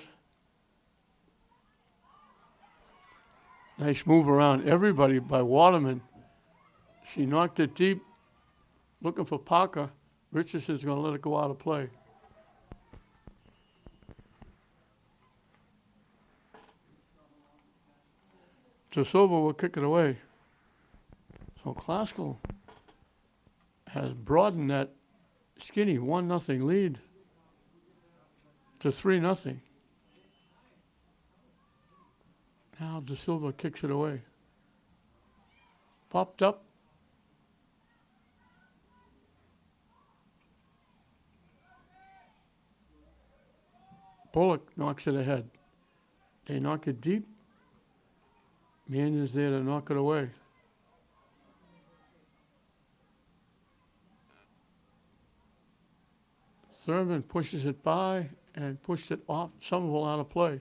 Nice move around everybody by Waterman. She knocked it deep, looking for Parker. Richardson's going to let it go out of play. Silva will kick it away. So Klasko has broadened that skinny 1-0 lead to 3-0. Now De Silva kicks it away. Popped up. Bullock knocks it ahead. They knock it deep. Man is there to knock it away. Thurman pushes it by and pushed it off Somerville out of play.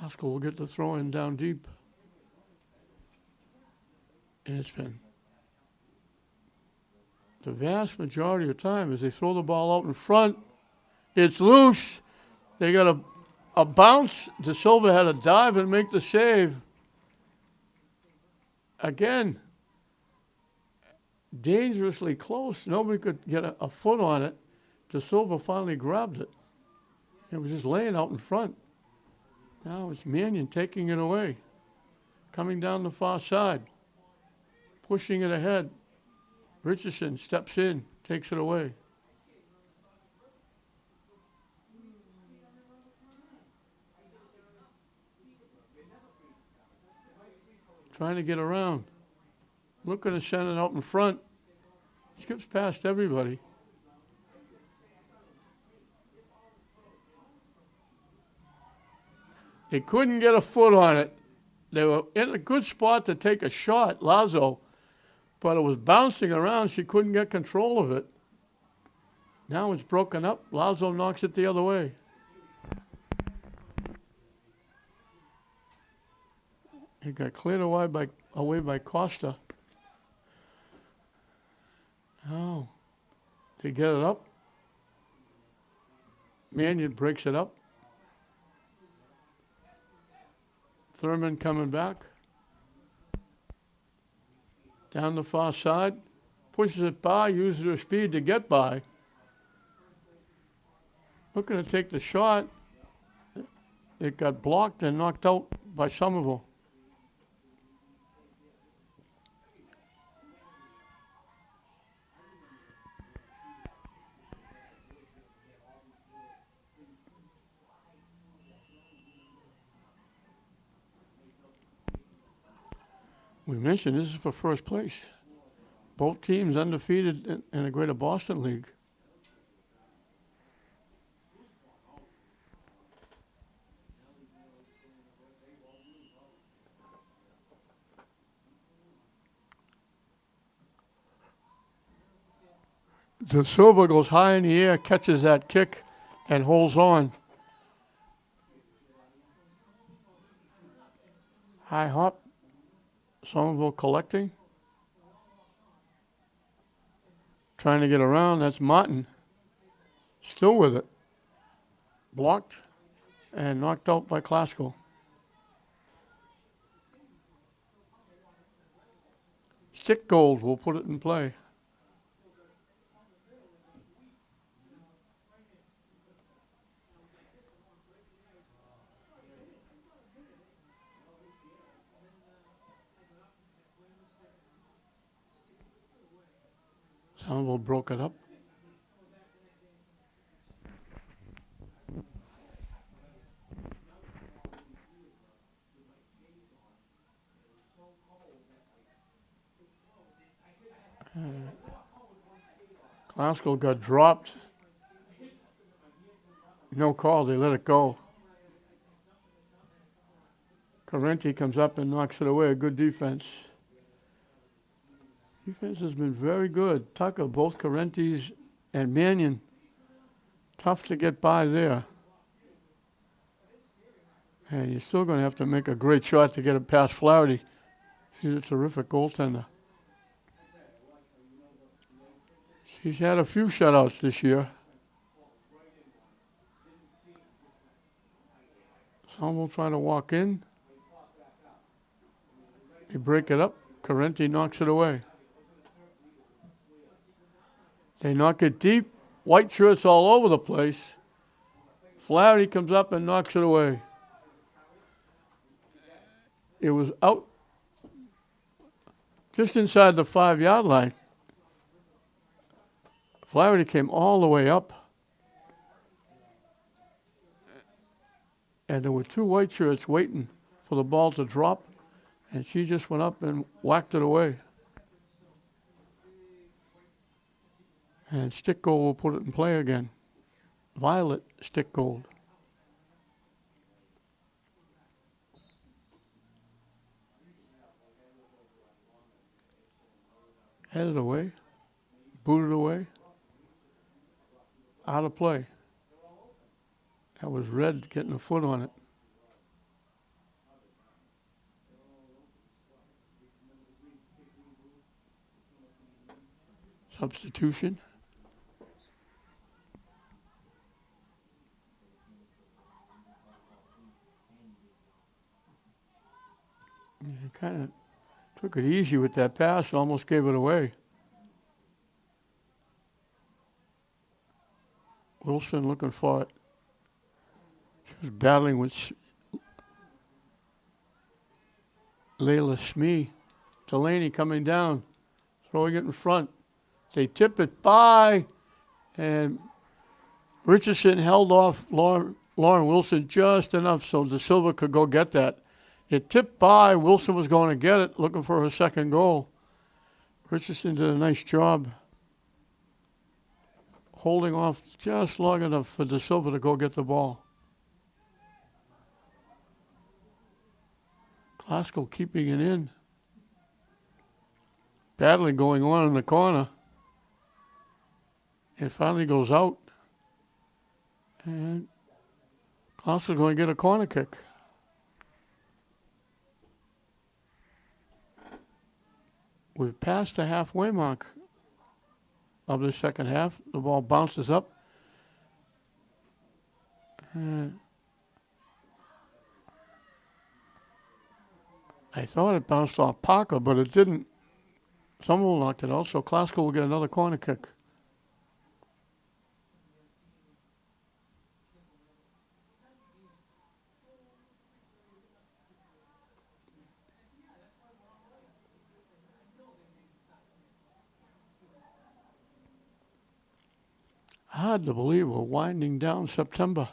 Haskell will get the throw in down deep. And it's been the vast majority of time as they throw the ball out in front. It's loose. They got a bounce. De Silva had to dive and make the save. Again, dangerously close. Nobody could get a foot on it. De Silva finally grabbed it. It was just laying out in front. Now it's Mannion taking it away. Coming down the far side. Pushing it ahead. Richardson steps in, takes it away. Trying to get around. Looking to send it out in front. Skips past everybody. They couldn't get a foot on it. They were in a good spot to take a shot, Lazo, but it was bouncing around. She couldn't get control of it. Now it's broken up. Lazo knocks it the other way. It got cleared away by Costa. Oh, they get it up. Mannion breaks it up. Thurman coming back. Down the far side. Pushes it by, uses her speed to get by. Looking to take the shot. It got blocked and knocked out by Somerville. We mentioned this is for first place. Both teams undefeated in the Greater Boston League. De Silva goes high in the air, catches that kick, and holds on. High hop. Somerville collecting. Trying to get around. That's Martin. Still with it. Blocked and knocked out by Klasko. Stick gold will put it in play. Somerville broke it up. Glasgow got dropped. No call, they let it go. Carenti comes up and knocks it away. A good defense. Defense has been very good. Tucker, both Carenti's and Mannion. Tough to get by there. And you're still going to have to make a great shot to get it past Flaherty. She's a terrific goaltender. She's had a few shutouts this year. Somerville trying to walk in. They break it up. Carenti knocks it away. They knock it deep. White shirts all over the place. Flaherty comes up and knocks it away. It was out just inside the 5-yard line. Flaherty came all the way up. And there were two white shirts waiting for the ball to drop. And she just went up and whacked it away. And stick gold will put it in play again. Violet stick gold. Headed away. Booted away. Out of play. That was Red getting a foot on it. Substitution. He kind of took it easy with that pass, almost gave it away. Wilson looking for it. She was battling with Layla Smee. Delaney coming down, throwing it in front. They tip it by, and Richardson held off Lauren Wilson just enough so De Silva could go get that. It tipped by. Wilson was going to get it, looking for her second goal. Richardson did a nice job holding off just long enough for De Silva to go get the ball. Glasgow keeping it in. Battling going on in the corner. It finally goes out. And Glasgow's going to get a corner kick. We've passed the halfway mark of the second half. The ball bounces up. And I thought it bounced off Parker, but it didn't. Somerville knocked it out, so Glasgow will get another corner kick. Hard to believe we're winding down September.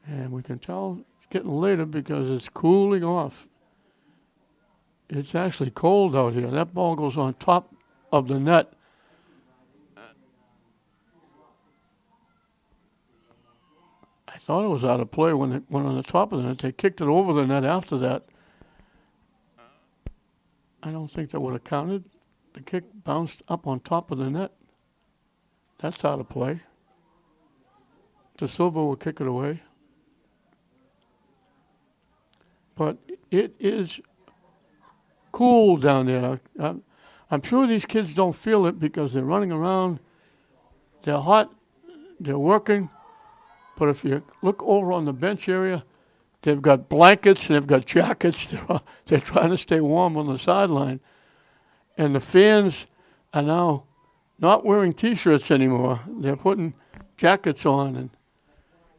And we can tell it's getting later because it's cooling off. It's actually cold out here. That ball goes on top of the net. I thought it was out of play when it went on the top of the net. They kicked it over the net after that. I don't think that would have counted. The kick bounced up on top of the net. That's out of play. De Silva will kick it away. But it is cool down there. I'm sure these kids don't feel it because they're running around. They're hot. They're working. But if you look over on the bench area, they've got blankets, they've got jackets. They're trying to stay warm on the sideline. And the fans are now not wearing T-shirts anymore. They're putting jackets on and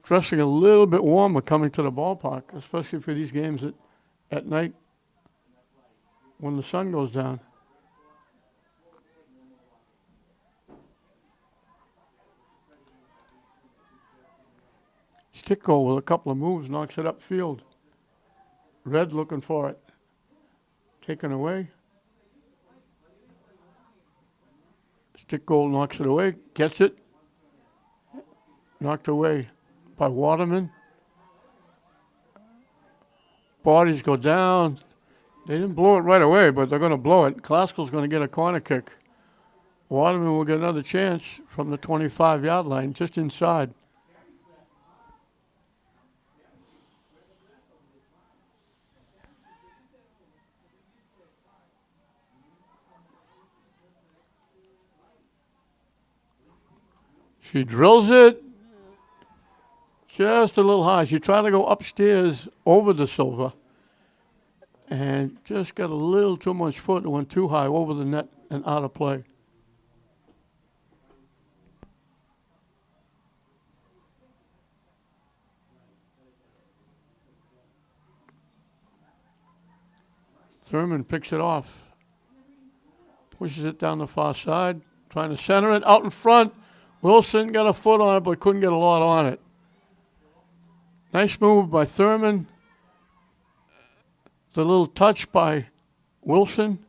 dressing a little bit warmer coming to the ballpark, especially for these games at night when the sun goes down. Sticko with a couple of moves knocks it upfield. Red looking for it. Taken away. Sticko knocks it away. Gets it. Knocked away by Waterman. Bodies go down. They didn't blow it right away, but they're going to blow it. Glasgow's going to get a corner kick. Waterman will get another chance from the 25-yard line, just inside. She drills it just a little high. She tried to go upstairs over the Silva and just got a little too much foot and went too high over the net and out of play. Thurman picks it off, pushes it down the far side, trying to center it out in front. Wilson got a foot on it, but couldn't get a lot on it. Nice move by Thurman. The little touch by Wilson.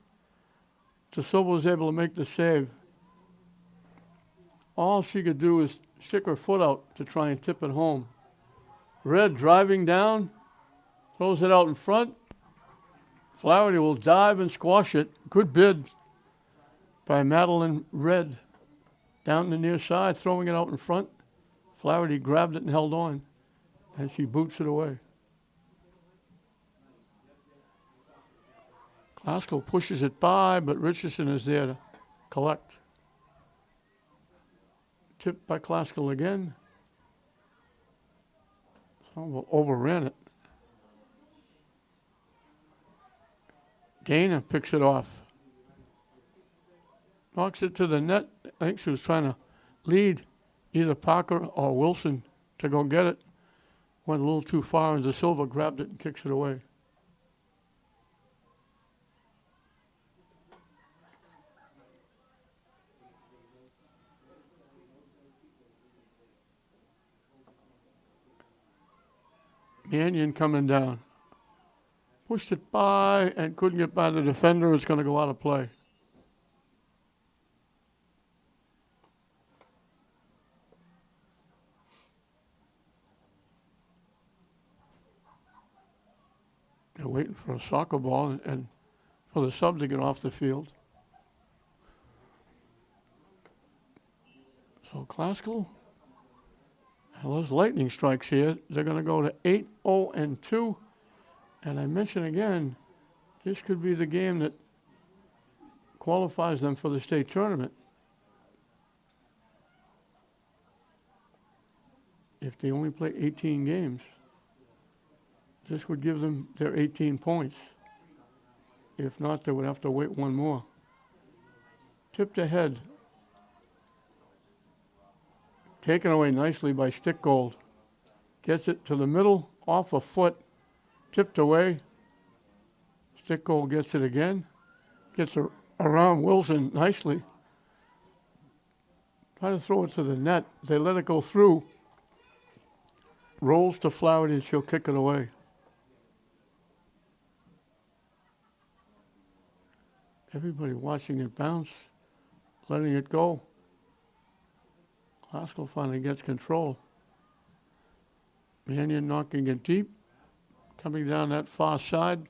De Silva was able to make the save. All she could do is stick her foot out to try and tip it home. Red driving down, throws it out in front. Flaherty will dive and squash it. Good bid by Madeline Red. Down the near side, throwing it out in front. Flaherty grabbed it and held on, and she boots it away. Glasgow pushes it by, but Richardson is there to collect. Tipped by Glasgow again. Somerville overran it. Dana picks it off. Knocks it to the net. I think she was trying to lead either Parker or Wilson to go get it. Went a little too far, and De Silva grabbed it and kicks it away. Mannion coming down. Pushed it by and couldn't get by the defender. It's going to go out of play. They're waiting for a soccer ball and for the sub to get off the field. So Classical, those lightning strikes here, they're going to go to 8-0-2. And I mention again, this could be the game that qualifies them for the state tournament. If they only play 18 games, this would give them their 18 points. If not, they would have to wait one more. Tipped ahead. Taken away nicely by Stickgold. Gets it to the middle, off a foot, tipped away. Stickgold gets it again. Gets around Wilson nicely. Try to throw it to the net. They let it go through. Rolls to Flaherty and she'll kick it away. Everybody watching it bounce, letting it go. Classical finally gets control. Mannion knocking it deep, coming down that far side.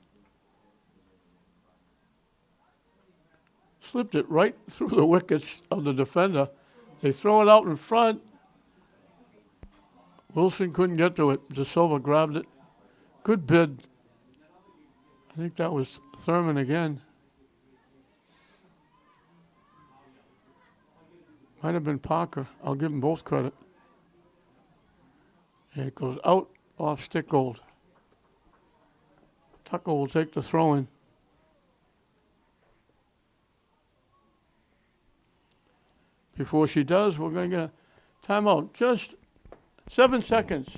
Slipped it right through the wickets of the defender. They throw it out in front. Wilson couldn't get to it. De Silva grabbed it. Good bid. I think that was Thurman again. Might have been Parker. I'll give them both credit. And it goes out off Stickgold. Tucker will take the throw in. Before she does, we're going to get a timeout. Just 7 seconds.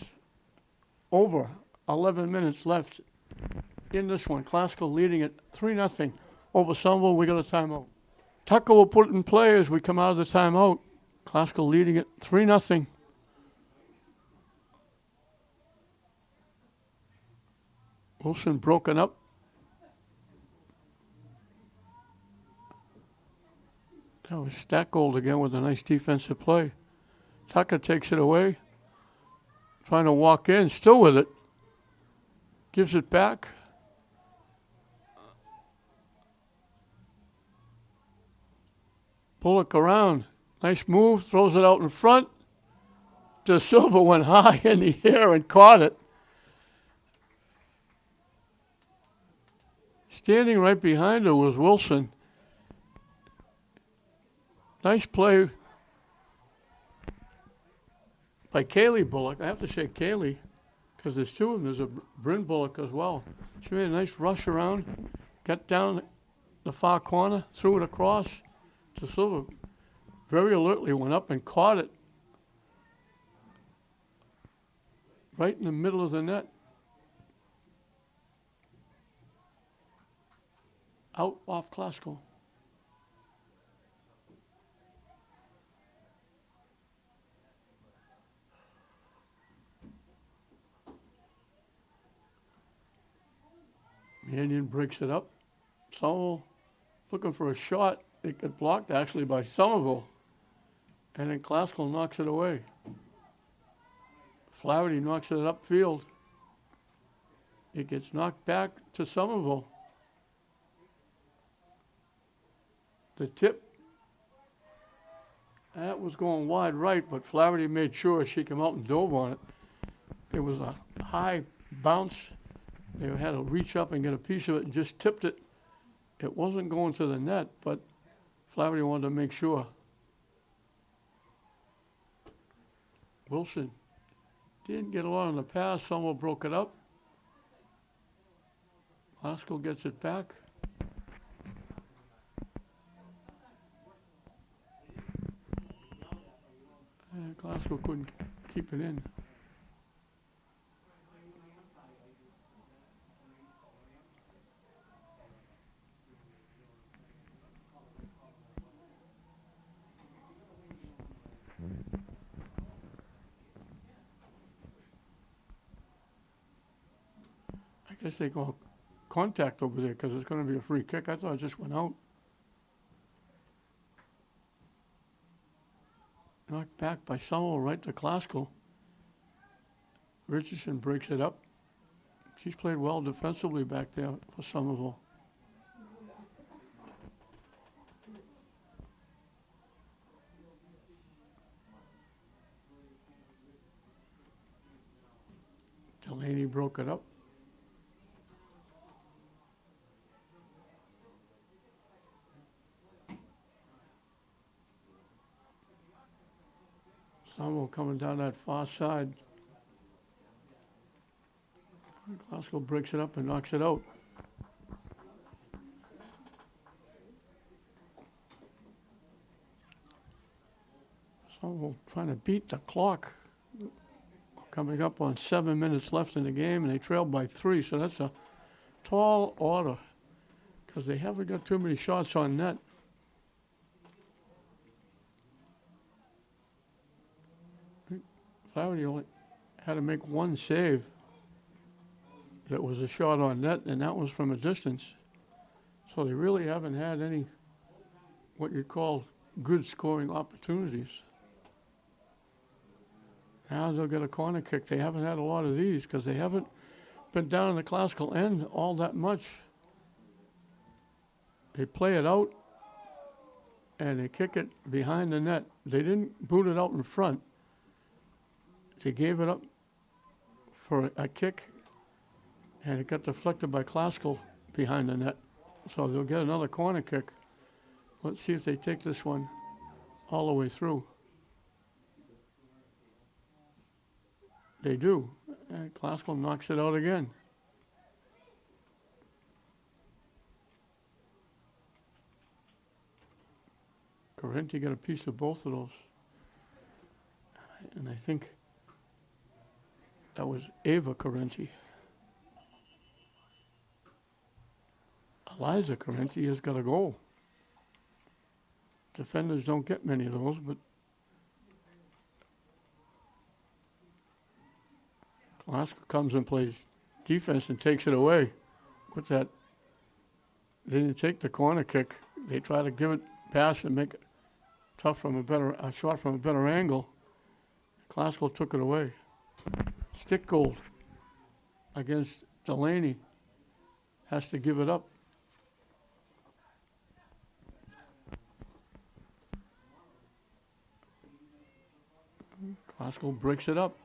Over 11 minutes left in this one. Classical leading it 3-0 over Somerville. We got a timeout. Tucker will put it in play as we come out of the timeout. Classical leading it 3-0. Wilson broken up. That was Stackgold again with a nice defensive play. Tucker takes it away. Trying to walk in, still with it. Gives it back. Bullock around. Nice move. Throws it out in front. De Silva went high in the air and caught it. Standing right behind her was Wilson. Nice play by Kaylee Bullock. I have to say Kaylee because there's two of them. There's a Bryn Bullock as well. She made a nice rush around, got down the far corner, threw it across. De Silva very alertly went up and caught it right in the middle of the net. Out off Classical. Mannion breaks it up. Somerville looking for a shot. It got blocked actually by Somerville. And then Classical knocks it away. Flaherty knocks it upfield. It gets knocked back to Somerville. The tip, that was going wide right, but Flaherty made sure she came out and dove on it. It was a high bounce. They had to reach up and get a piece of it and just tipped it. It wasn't going to the net, but Flaherty wanted to make sure. Wilson didn't get a lot on the pass. Somerville broke it up. Classical gets it back. Glasgow couldn't keep it in. I guess they go contact over there because it's going to be a free kick. I thought it just went out. Knocked back by Somerville right to Glasgow. Richardson breaks it up. She's played well defensively back there for Somerville. Delaney broke it up. Somerville coming down that far side. Glasgow breaks it up and knocks it out. Somerville trying to beat the clock. Coming up on 7 minutes left in the game, and they trail by 3, so that's a tall order because they haven't got too many shots on net. Flaherty only had to make one save. That was a shot on net, and that was from a distance. So they really haven't had any what you'd call good scoring opportunities. Now they'll get a corner kick. They haven't had a lot of these because they haven't been down in the classical end all that much. They play it out, and they kick it behind the net. They didn't boot it out in front. They gave it up for a kick, and it got deflected by Classical behind the net. So they'll get another corner kick. Let's see if they take this one all the way through. They do, and Classical knocks it out again. Correnti got a piece of both of those. And I think that was Ava Correnti. Eliza Correnti has got a goal. Defenders don't get many of those, but Glasgow comes and plays defense and takes it away with that. They didn't take the corner kick. They try to give it pass and make it tough from a shot from a better angle. Glasgow took it away. Stick goal against Delaney. Has to give it up. Glasgow breaks it up.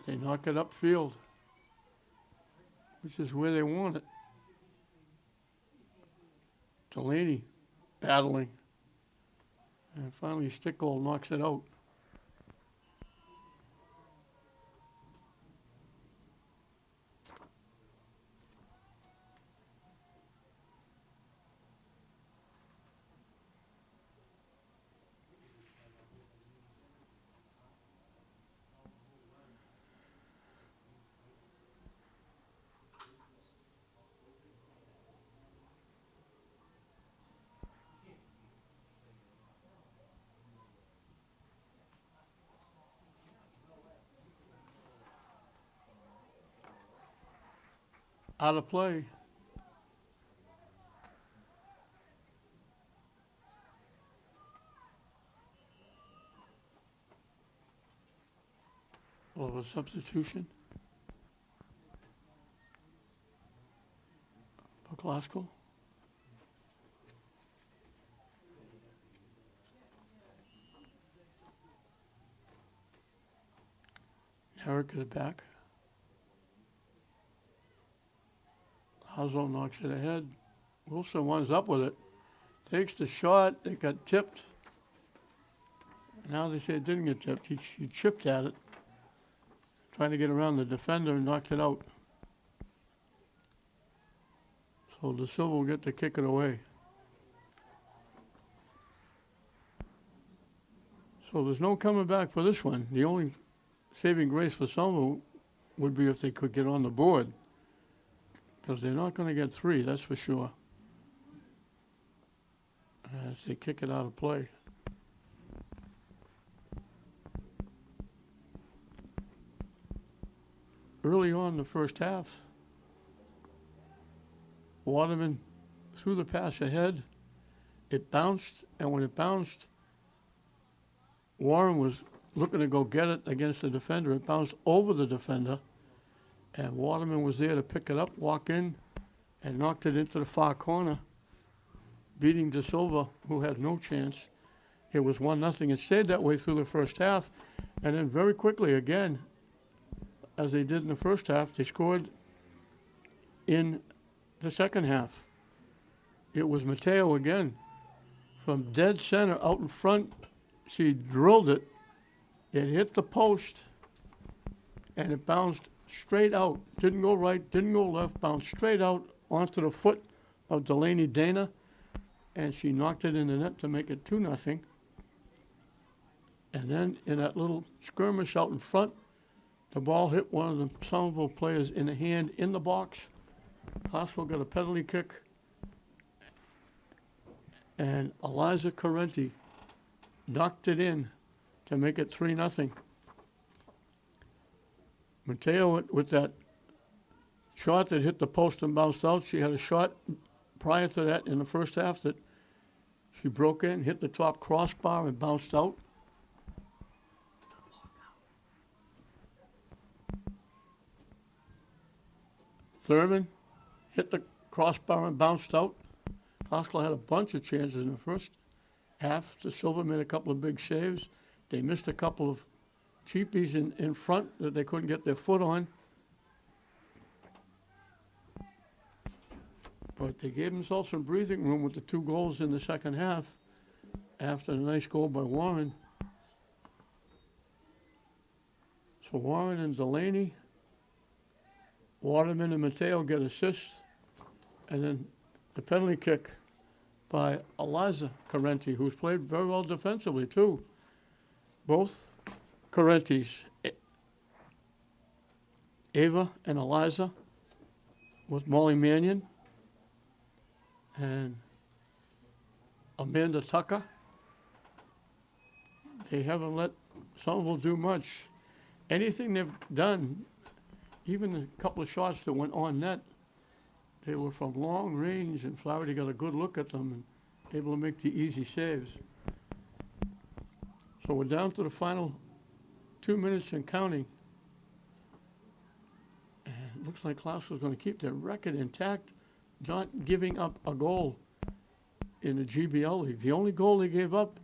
They knock it upfield, which is where they want it. Delaney battling. And finally, Stickgold knocks it out. Out of play. A substitution for Glasgow. Herrick is back. Hazel knocks it ahead. Wilson winds up with it. Takes the shot. It got tipped. Now they say it didn't get tipped. He chipped at it. Trying to get around the defender and knocked it out. So De Silva will get to kick it away. So there's no coming back for this one. The only saving grace for Somerville would be if they could get on the board, because they're not going to get 3, that's for sure, as they kick it out of play. Early on in the first half, Waterman threw the pass ahead. It bounced, and when it bounced, Warren was looking to go get it against the defender. It bounced over the defender, and Waterman was there to pick it up, walk in, and knocked it into the far corner, beating De Silva, who had no chance. It was 1-0. It stayed that way through the first half, and then very quickly again, as they did in the first half, they scored in the second half. It was Mateo again. From dead center out in front, she drilled it. It hit the post, and it bounced straight out. Didn't go right, didn't go left, bounced straight out onto the foot of Delaney Dana, and she knocked it in the net to make it 2-0. And then in that little skirmish out in front, the ball hit one of the Somerville players in the hand in the box. Clarksville got a penalty kick, and Eliza Carenti knocked it in to make it 3-0. Mateo, with that shot that hit the post and bounced out, she had a shot prior to that in the first half that she broke in, hit the top crossbar and bounced out. Thurman hit the crossbar and bounced out. Clarksville had a bunch of chances in the first half. De Silva made a couple of big saves. They missed a couple of cheapies in front that they couldn't get their foot on. But they gave themselves some breathing room with the 2 goals in the second half after the nice goal by Warren. So Warren and Delaney, Waterman and Mateo get assists, and then the penalty kick by Eliza Carenti, who's played very well defensively too. Both Carentis, Ava and Eliza, with Molly Mannion and Amanda Tucker. They haven't let Somerville do much. Anything they've done, even a couple of shots that went on net, they were from long range, and Flaherty got a good look at them and able to make the easy saves. So we're down to the final 2 minutes and counting. And it looks like Clarksville's going to keep their record intact, not giving up a goal in the GBL League. The only goal they gave up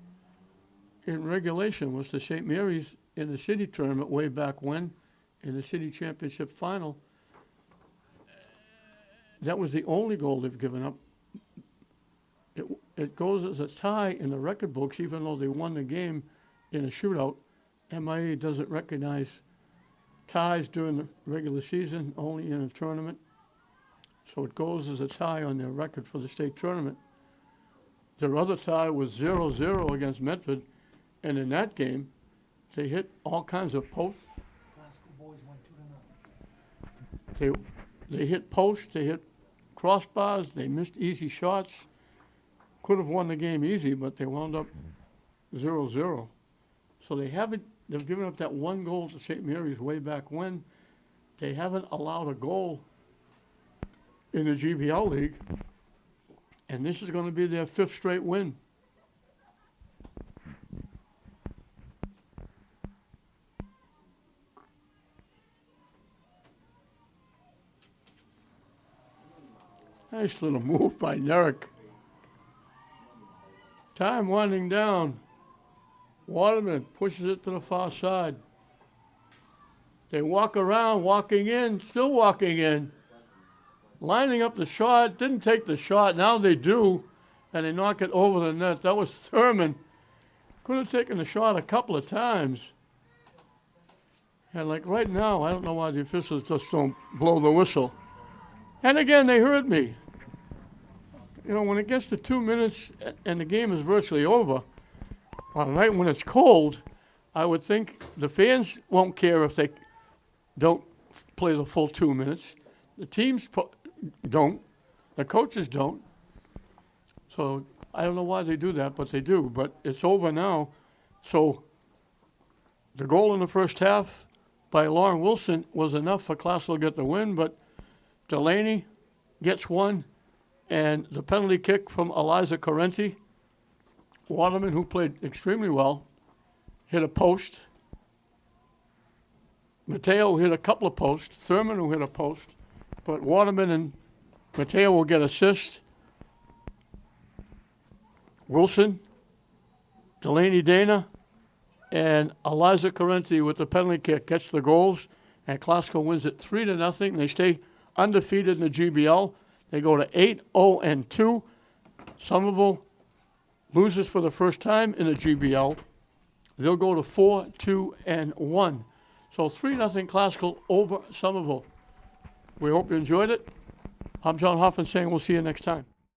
in regulation was to St. Mary's in the city tournament way back when, in the city championship final. That was the only goal they've given up. It goes as a tie in the record books, even though they won the game in a shootout. MIA doesn't recognize ties during the regular season, only in a tournament. So it goes as a tie on their record for the state tournament. Their other tie was 0-0 against Medford, and in that game, they hit all kinds of posts. Boys won 2-0. They hit posts, they hit crossbars, they missed easy shots. Could have won the game easy, but they wound up 0-0. So they've given up that one goal to St. Mary's way back when. They haven't allowed a goal in the GBL League, and this is going to be their 5th straight win. Nice little move by Nerrick. Time winding down. Waterman pushes it to the far side. They walk around, walking in, still walking in. Lining up the shot, didn't take the shot, now they do, and they knock it over the net. That was Thurman. Could have taken the shot a couple of times. And like right now, I don't know why the officials just don't blow the whistle. And again, they heard me. You know, when it gets to 2 minutes and the game is virtually over, On a night when it's cold, I would think the fans won't care if they don't play the full 2 minutes. The teams don't. The coaches don't. So I don't know why they do that, but they do. But it's over now. So the goal in the first half by Lauren Wilson was enough for Classville to get the win, but Delaney gets one, and the penalty kick from Eliza Correnti. Waterman, who played extremely well, hit a post. Mateo hit a couple of posts. Thurman, who hit a post. But Waterman and Mateo will get assists. Wilson, Delaney Dana, and Eliza Correnti with the penalty kick gets the goals, and Classical wins it 3-0. They stay undefeated in the GBL. They go to 8-0-2. Somerville loses for the first time in the GBL. They'll go to 4-2-1. So 3-0 Classical over Somerville. We hope you enjoyed it. I'm John Hoffman saying we'll see you next time.